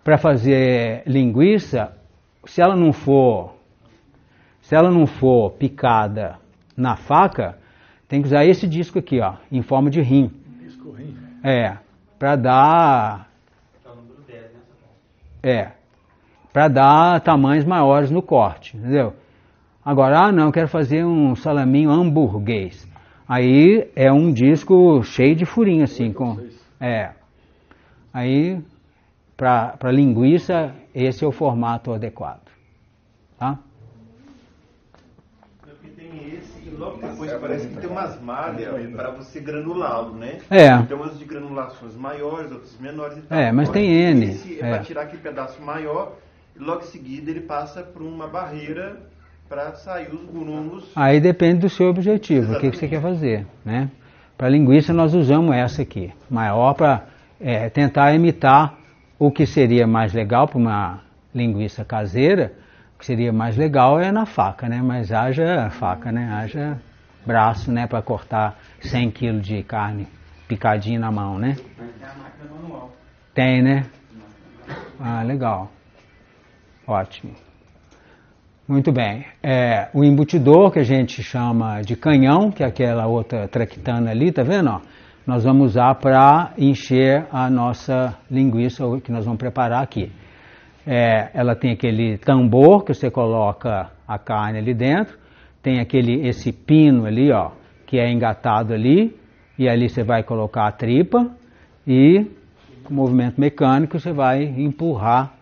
Para fazer linguiça, se ela não for picada na faca, tem que usar esse disco aqui, ó, em forma de rim. Disco rim? Para dar... para dar tamanhos maiores no corte, entendeu? Agora, não, eu quero fazer um salaminho hamburguês. Aí é um disco cheio de furinho, assim, Aí, para linguiça, esse é o formato adequado. Tá? Tem esse, e logo depois parece que tem umas malhas para você granulá-lo, né? Tem umas de granulações maiores, outras menores e tal. Mas tem N. Esse é para tirar aquele pedaço maior, e logo em seguida ele passa por uma barreira para sair os grumos. Aí depende do seu objetivo, o que você quer fazer, né? Para linguiça nós usamos essa aqui, maior, para tentar imitar o que seria mais legal para uma linguiça caseira. O que seria mais legal é na faca, né? Mas haja faca, né? Haja braço, né? Para cortar 100 kg de carne picadinha na mão, né? Mas tem a máquina manual. Tem, né? Legal. Ótimo. Muito bem. O embutidor, que a gente chama de canhão, que é aquela outra traquitana ali, tá vendo? Ó? Nós vamos usar para encher a nossa linguiça que nós vamos preparar aqui. Ela tem aquele tambor que você coloca a carne ali dentro, tem esse pino ali, ó, que é engatado ali, e ali você vai colocar a tripa e com movimento mecânico você vai empurrar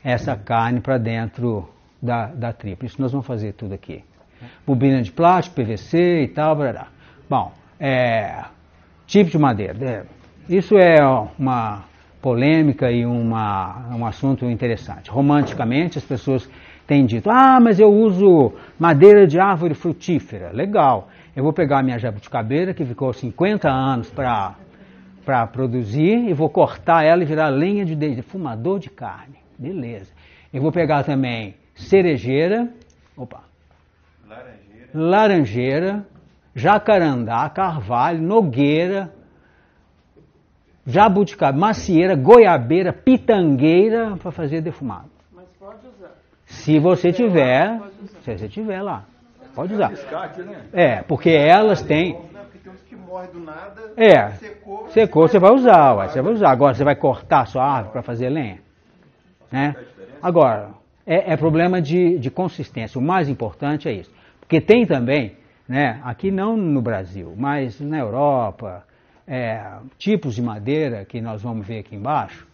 essa carne para dentro da tripa. Isso nós vamos fazer tudo aqui. Bobina de plástico, PVC e tal, brará. Bom, tipo de madeira. Isso é uma polêmica e um assunto interessante. Romanticamente as pessoas têm dito, mas eu uso madeira de árvore frutífera. Legal. Eu vou pegar a minha jabuticabeira, que ficou 50 anos para produzir, e vou cortar ela e virar lenha de defumador de carne. Beleza. Eu vou pegar também cerejeira, laranjeira, jacarandá, carvalho, nogueira, jabuticaba, macieira, goiabeira, pitangueira para fazer defumado. Mas pode usar. Se você tiver, se você tiver lá, pode usar. Porque elas têm... Porque tem uns que morrem do nada, secou, você vai usar, você vai usar. Agora você vai cortar a sua árvore para fazer lenha, né? Agora, é problema de consistência. O mais importante é isso. Porque tem também, né, aqui não no Brasil, mas na Europa, tipos de madeira que nós vamos ver aqui embaixo,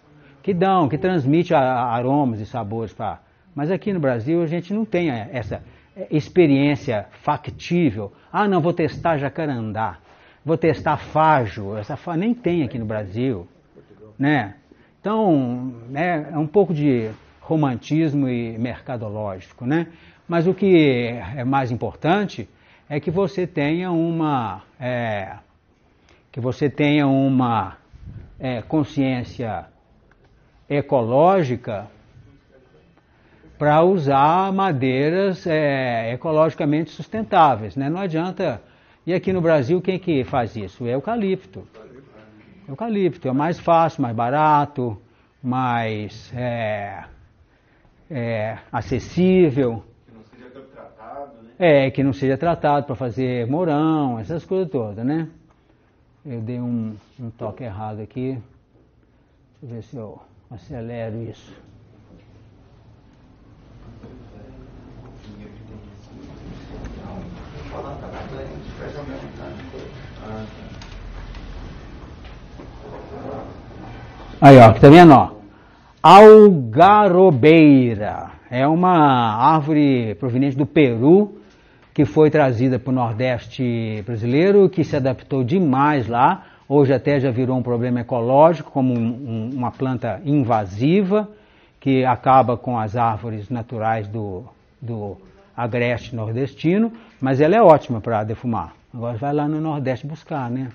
que transmite aromas e sabores para... Mas aqui no Brasil a gente não tem essa experiência factível. Não, vou testar jacarandá, vou testar fajo, nem tem aqui no Brasil, né? Então, é um pouco de romantismo e mercadológico, né? Mas o que é mais importante é que você tenha uma consciência ecológica para usar madeiras ecologicamente sustentáveis, né? Não adianta... E aqui no Brasil, quem que faz isso? É eucalipto. Eucalipto é mais fácil, mais barato, mais acessível. Que não seja tão tratado, né? Que não seja tratado para fazer morão, essas coisas todas, né? Eu dei um toque errado aqui. Deixa eu ver se eu acelero isso. Aí, ó, tá vendo, ó? Algarobeira. É uma árvore proveniente do Peru, que foi trazida para o Nordeste brasileiro, que se adaptou demais lá. Hoje até já virou um problema ecológico, como uma planta invasiva, que acaba com as árvores naturais do agreste nordestino, mas ela é ótima para defumar. Agora vai lá no Nordeste buscar, né?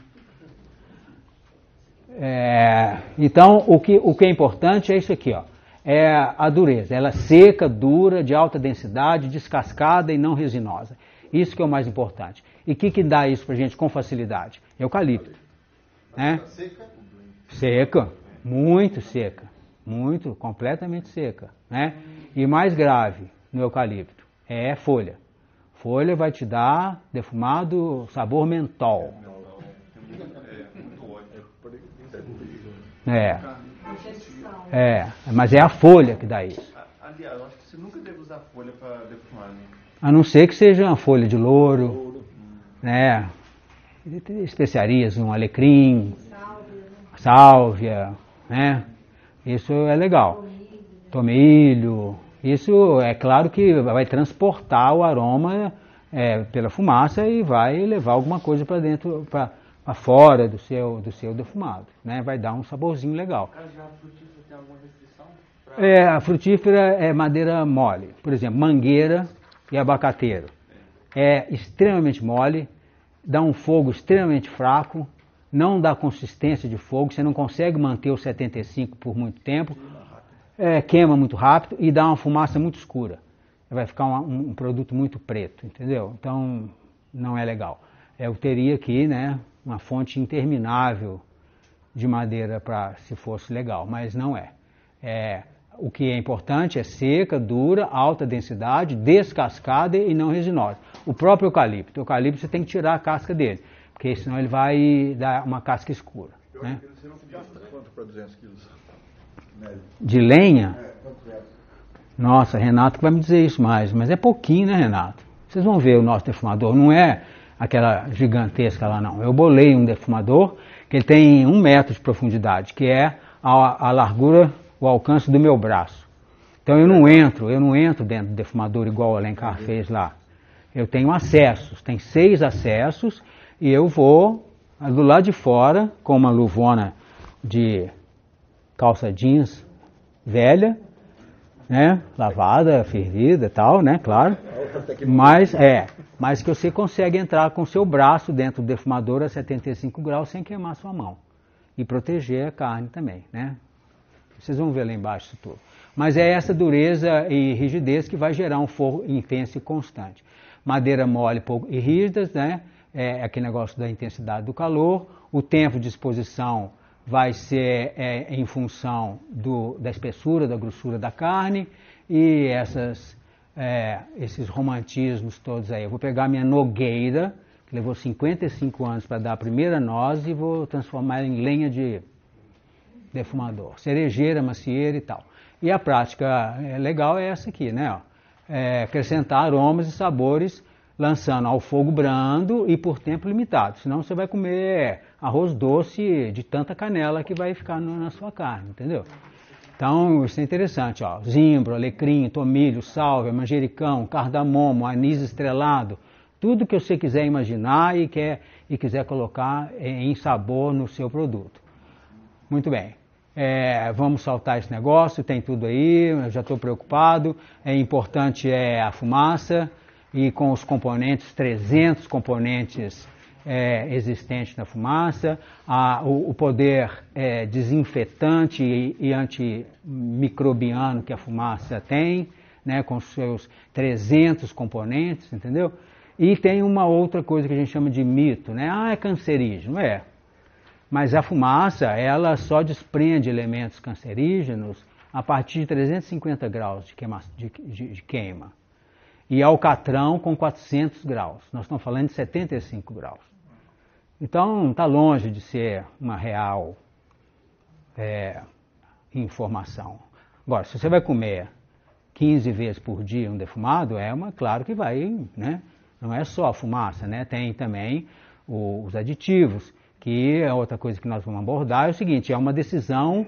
Então, o que é importante é isso aqui, ó. É a dureza. Ela é seca, dura, de alta densidade, descascada e não resinosa. Isso que é o mais importante. E o que dá isso pra gente com facilidade? Eucalipto. Né? Seca? Seca, muito seca. Muito, completamente seca. Né? E mais grave no eucalipto é folha. Folha vai te dar defumado sabor mentol. Mas é a folha que dá isso. Aliás, eu acho que você nunca deve usar folha para defumar, né? A não ser que seja uma folha de louro, né? Especiarias, um alecrim, sálvia, né? Isso é legal. Tomilho. Isso é claro que vai transportar o aroma pela fumaça e vai levar alguma coisa para dentro, para fora do seu defumado, né? Vai dar um saborzinho legal. Já a frutífera tem alguma restrição? A frutífera é madeira mole. Por exemplo, mangueira e abacateiro. É extremamente mole, dá um fogo extremamente fraco, não dá consistência de fogo, você não consegue manter o 75 por muito tempo, queima muito rápido e dá uma fumaça muito escura. Vai ficar um produto muito preto, entendeu? Então, não é legal. Eu teria aqui, né, uma fonte interminável de madeira para se fosse legal, mas não é. O que é importante é seca, dura, alta densidade, descascada e não resinosa. O próprio eucalipto. O eucalipto você tem que tirar a casca dele, porque senão ele vai dar uma casca escura. Né? Você não gasta quanto para 200 quilos? De lenha? Nossa, Renato que vai me dizer isso mais, mas é pouquinho, né, Renato? Vocês vão ver o nosso defumador, não é aquela gigantesca lá não. Eu bolei um defumador que ele tem 1 metro de profundidade, que é a largura, o alcance do meu braço. Então eu não entro dentro do defumador igual o Alencar fez lá. Eu tenho acessos, tem 6 acessos e eu vou do lado de fora com uma luvona de calça jeans velha, né, lavada, fervida e tal, né, claro. Mas que você consegue entrar com o seu braço dentro do defumador a 75 graus sem queimar sua mão. E proteger a carne também, né. Vocês vão ver lá embaixo isso tudo. Mas é essa dureza e rigidez que vai gerar um fogo intenso e constante. Madeira mole e rígidas, né, é aquele negócio da intensidade do calor. O tempo de exposição vai ser em função da espessura, da grossura da carne e esses romantismos todos aí. Eu vou pegar minha nogueira, que levou 55 anos para dar a primeira noz, e vou transformar ela em lenha de defumador, cerejeira, macieira e tal. E a prática legal é essa aqui, né? Acrescentar aromas e sabores, lançando ao fogo brando e por tempo limitado. Senão você vai comer arroz doce de tanta canela que vai ficar na sua carne, entendeu? Então, isso é interessante, ó. Zimbro, alecrim, tomilho, sálvia, manjericão, cardamomo, anis estrelado, tudo que você quiser imaginar e quiser colocar em sabor no seu produto. Muito bem. Vamos saltar esse negócio, tem tudo aí, eu já estou preocupado. Importante a fumaça e com os componentes, 300 componentes existentes na fumaça, o poder desinfetante e antimicrobiano que a fumaça tem, né, com seus 300 componentes, entendeu? E tem uma outra coisa que a gente chama de mito, né? É cancerígeno, mas a fumaça, ela só desprende elementos cancerígenos a partir de 350 graus de queima. E alcatrão com 400 graus. Nós estamos falando de 75 graus. Então, está longe de ser uma real informação. Agora, se você vai comer 15 vezes por dia um defumado, claro que vai, né? Não é só a fumaça, né? Tem também os aditivos, que é outra coisa que nós vamos abordar, é o seguinte, é uma decisão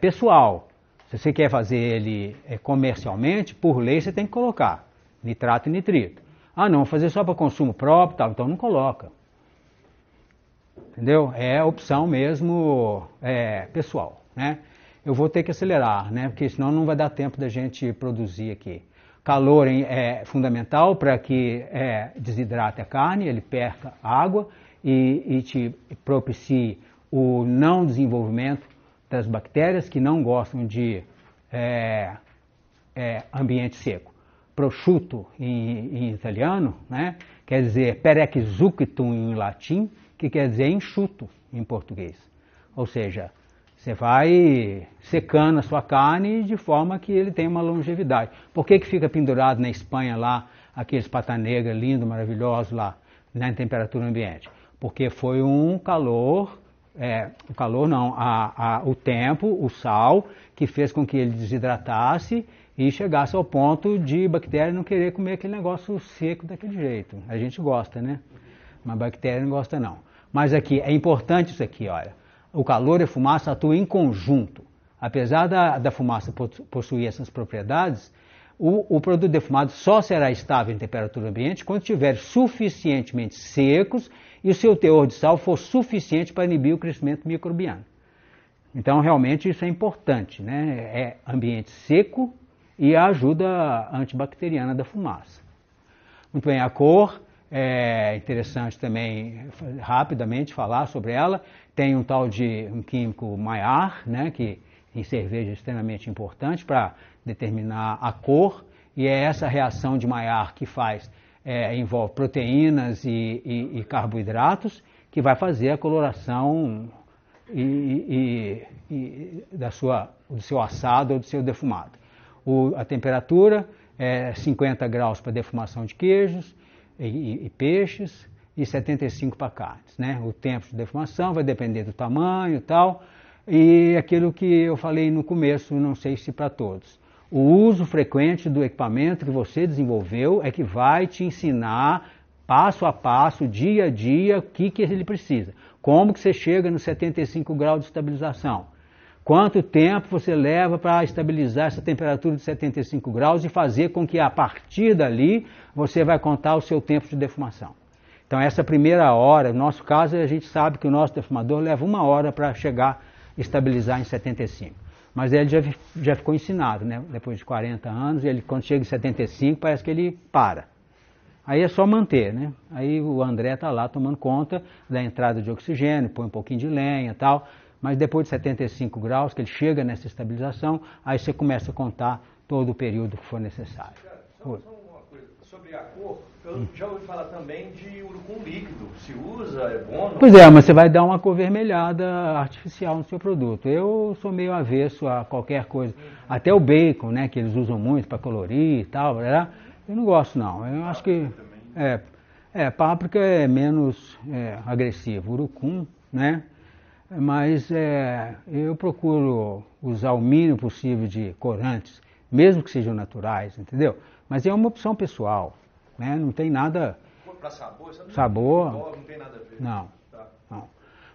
pessoal. Se você quer fazer ele comercialmente, por lei você tem que colocar nitrato e nitrito. Ah, não, fazer só para consumo próprio, tal, então não coloca. Entendeu? É opção mesmo pessoal, né? Eu vou ter que acelerar, né? Porque senão não vai dar tempo da gente produzir aqui. Calor é fundamental para que desidrate a carne, ele perca água e te propicie o não desenvolvimento das bactérias que não gostam de ambiente seco. Prosciutto em italiano, né? Quer dizer perexuctum em latim, que quer dizer enxuto em português. Ou seja, você vai secando a sua carne de forma que ele tenha uma longevidade. Por que fica pendurado na Espanha lá, aqueles pata negra lindo, maravilhoso lá, na temperatura ambiente? Porque foi um calor, o tempo, o sal, que fez com que ele desidratasse e chegasse ao ponto de bactéria não querer comer aquele negócio seco daquele jeito. A gente gosta, né? Mas a bactéria não gosta não. Mas aqui, é importante isso aqui, olha. O calor e a fumaça atuam em conjunto. Apesar da fumaça possuir essas propriedades, o produto defumado só será estável em temperatura ambiente quando estiver suficientemente secos e o seu teor de sal for suficiente para inibir o crescimento microbiano. Então, realmente, isso é importante, né? É ambiente seco e a ajuda antibacteriana da fumaça. Muito bem, a cor, é interessante também, rapidamente, falar sobre ela. Tem um tal de um químico Maillard, né, que em cerveja é extremamente importante para determinar a cor, e é essa reação de Maillard que envolve proteínas e carboidratos, que vai fazer a coloração do seu assado ou do seu defumado. A temperatura é 50 graus para defumação de queijos e peixes, e 75 para carnes, né? O tempo de defumação vai depender do tamanho e tal, e aquilo que eu falei no começo, não sei se para todos. O uso frequente do equipamento que você desenvolveu é que vai te ensinar passo a passo, dia a dia, o que ele precisa. Como que você chega nos 75 graus de estabilização? Quanto tempo você leva para estabilizar essa temperatura de 75 graus e fazer com que a partir dali você vai contar o seu tempo de defumação. Então essa primeira hora, no nosso caso a gente sabe que o nosso defumador leva 1 hora para chegar a estabilizar em 75. Mas ele já ficou ensinado, né? Depois de 40 anos, ele quando chega em 75 parece que ele para. Aí é só manter, né? Aí o André está lá tomando conta da entrada de oxigênio, põe um pouquinho de lenha e tal, mas depois de 75 graus, que ele chega nessa estabilização, aí você começa a contar todo o período que for necessário. Só uma coisa, sobre a cor, eu já ouvi falar também de urucum líquido, se usa, é bom? Não? Pois é, mas você vai dar uma cor vermelhada artificial no seu produto. Eu sou meio avesso a qualquer coisa, até o bacon, né, que eles usam muito para colorir e tal, né? Eu não gosto não, eu acho que páprica é menos agressivo, urucum, né? Mas eu procuro usar o mínimo possível de corantes, mesmo que sejam naturais, entendeu? Mas é uma opção pessoal, né? Não tem nada... Para sabor? Sabor? Não tem nada a ver? Não, tá. Não.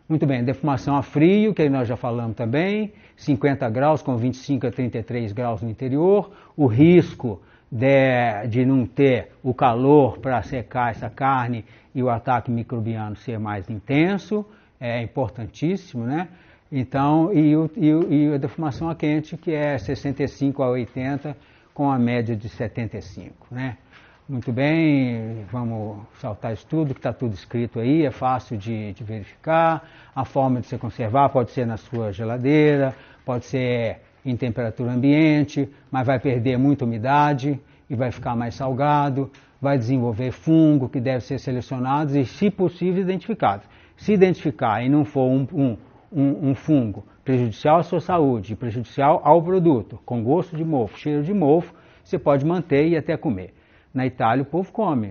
Muito bem, defumação a frio, que aí nós já falamos também, 50 graus com 25 a 33 graus no interior, o risco de não ter o calor para secar essa carne e o ataque microbiano ser mais intenso, é importantíssimo, né? Então, e a defumação a quente, que é 65 a 80, com a média de 75, né? Muito bem, vamos saltar isso tudo, que está tudo escrito aí, é fácil de verificar. A forma de se conservar pode ser na sua geladeira, pode ser em temperatura ambiente, mas vai perder muita umidade e vai ficar mais salgado, vai desenvolver fungo que deve ser selecionados e, se possível, identificados. Se identificar e não for um fungo prejudicial à sua saúde, prejudicial ao produto, com gosto de mofo, cheiro de mofo, você pode manter e até comer. Na Itália o povo come,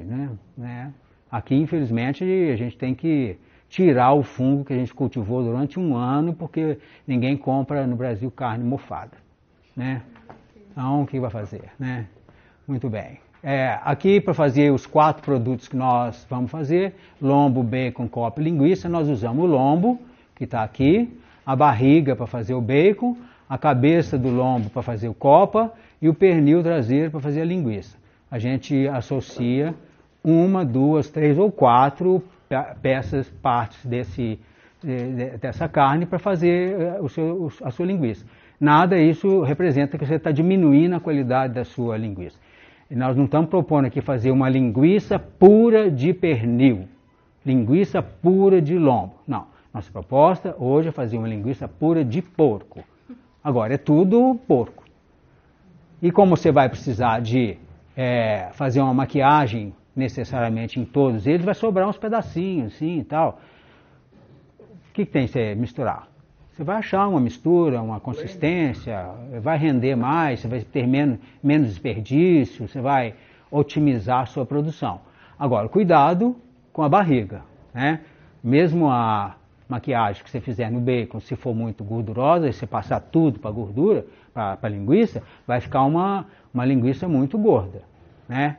né? Aqui, infelizmente, a gente tem que tirar o fungo que a gente cultivou durante um ano, porque ninguém compra no Brasil carne mofada, né? Então, o que vai fazer, né? Muito bem. Aqui, para fazer os 4 produtos que nós vamos fazer, lombo, bacon, copa e linguiça, nós usamos o lombo, que está aqui, a barriga para fazer o bacon, a cabeça do lombo para fazer o copa e o pernil traseiro para fazer a linguiça. A gente associa 1, 2, 3 ou 4 peças, partes dessa carne para fazer a sua linguiça. Nada isso representa que você está diminuindo a qualidade da sua linguiça. E nós não estamos propondo aqui fazer uma linguiça pura de pernil, linguiça pura de lombo. Não, nossa proposta hoje é fazer uma linguiça pura de porco. Agora, é tudo porco. E como você vai precisar de fazer uma maquiagem necessariamente em todos eles, vai sobrar uns pedacinhos assim e tal. O que tem que você misturar? Você vai achar uma mistura, uma consistência, vai render mais, você vai ter menos desperdício, você vai otimizar a sua produção. Agora, cuidado com a barriga, né? Mesmo a maquiagem que você fizer no bacon, se for muito gordurosa, e você passar tudo para a gordura, para a linguiça, vai ficar uma linguiça muito gorda, né?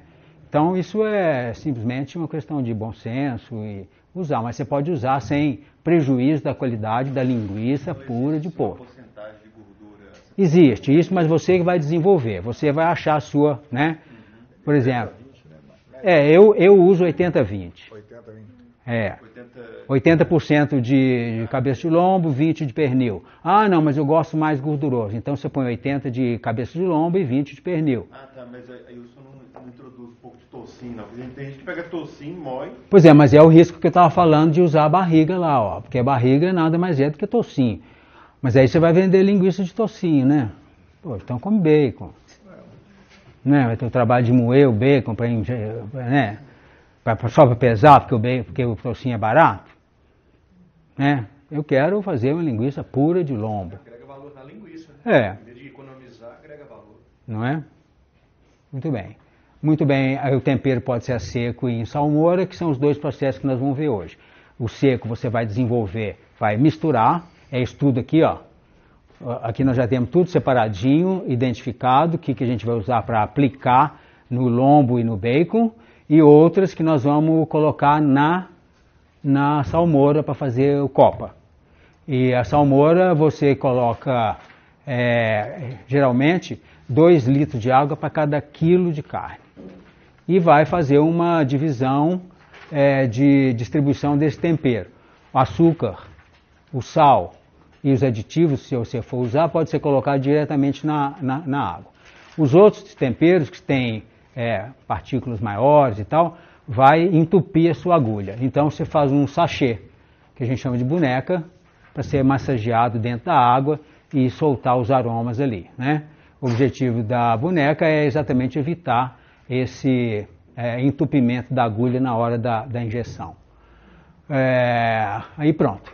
Então, isso é simplesmente uma questão de bom senso e usar, mas você pode usar sem prejuízo da qualidade da linguiça pura de porco. Porcentagem de gordura. Existe isso, mas você que vai desenvolver, você vai achar a sua, né? Por exemplo, eu uso 80-20. 80% de cabeça de lombo, 20% de pernil. Ah, não, mas eu gosto mais gorduroso. Então você põe 80% de cabeça de lombo e 20% de pernil. Ah, tá, mas aí o senhor não introduz um pouco de toucinho, não. Tem gente que pega toucinho, mói. Pois é, mas é o risco que eu estava falando de usar a barriga lá, ó. Porque a barriga nada mais é do que toucinho. Mas aí você vai vender linguiça de toucinho, né? Pô, então come bacon. Né? Vai ter o trabalho de moer o bacon para, né? Só para pesar, porque o toucinho é barato. Né? Eu quero fazer uma linguiça pura de lombo. Agrega valor na linguiça, né? Em vez de economizar, agrega valor. Não é? Muito bem. Muito bem, aí o tempero pode ser a seco e em salmoura, que são os 2 processos que nós vamos ver hoje. O seco você vai desenvolver, vai misturar, é isso tudo aqui, ó. Aqui nós já temos tudo separadinho, identificado, o que a gente vai usar para aplicar no lombo e no bacon, e outras que nós vamos colocar na salmoura para fazer o copa. E a salmoura você coloca, geralmente, 2 litros de água para cada quilo de carne. E vai fazer uma divisão de distribuição desse tempero. O açúcar, o sal e os aditivos, se você for usar, pode ser colocado diretamente na água. Os outros temperos que têm partículas maiores e tal, vai entupir a sua agulha. Então você faz um sachê, que a gente chama de boneca, para ser massageado dentro da água e soltar os aromas ali, né? O objetivo da boneca é exatamente evitar esse entupimento da agulha na hora da injeção. Aí pronto.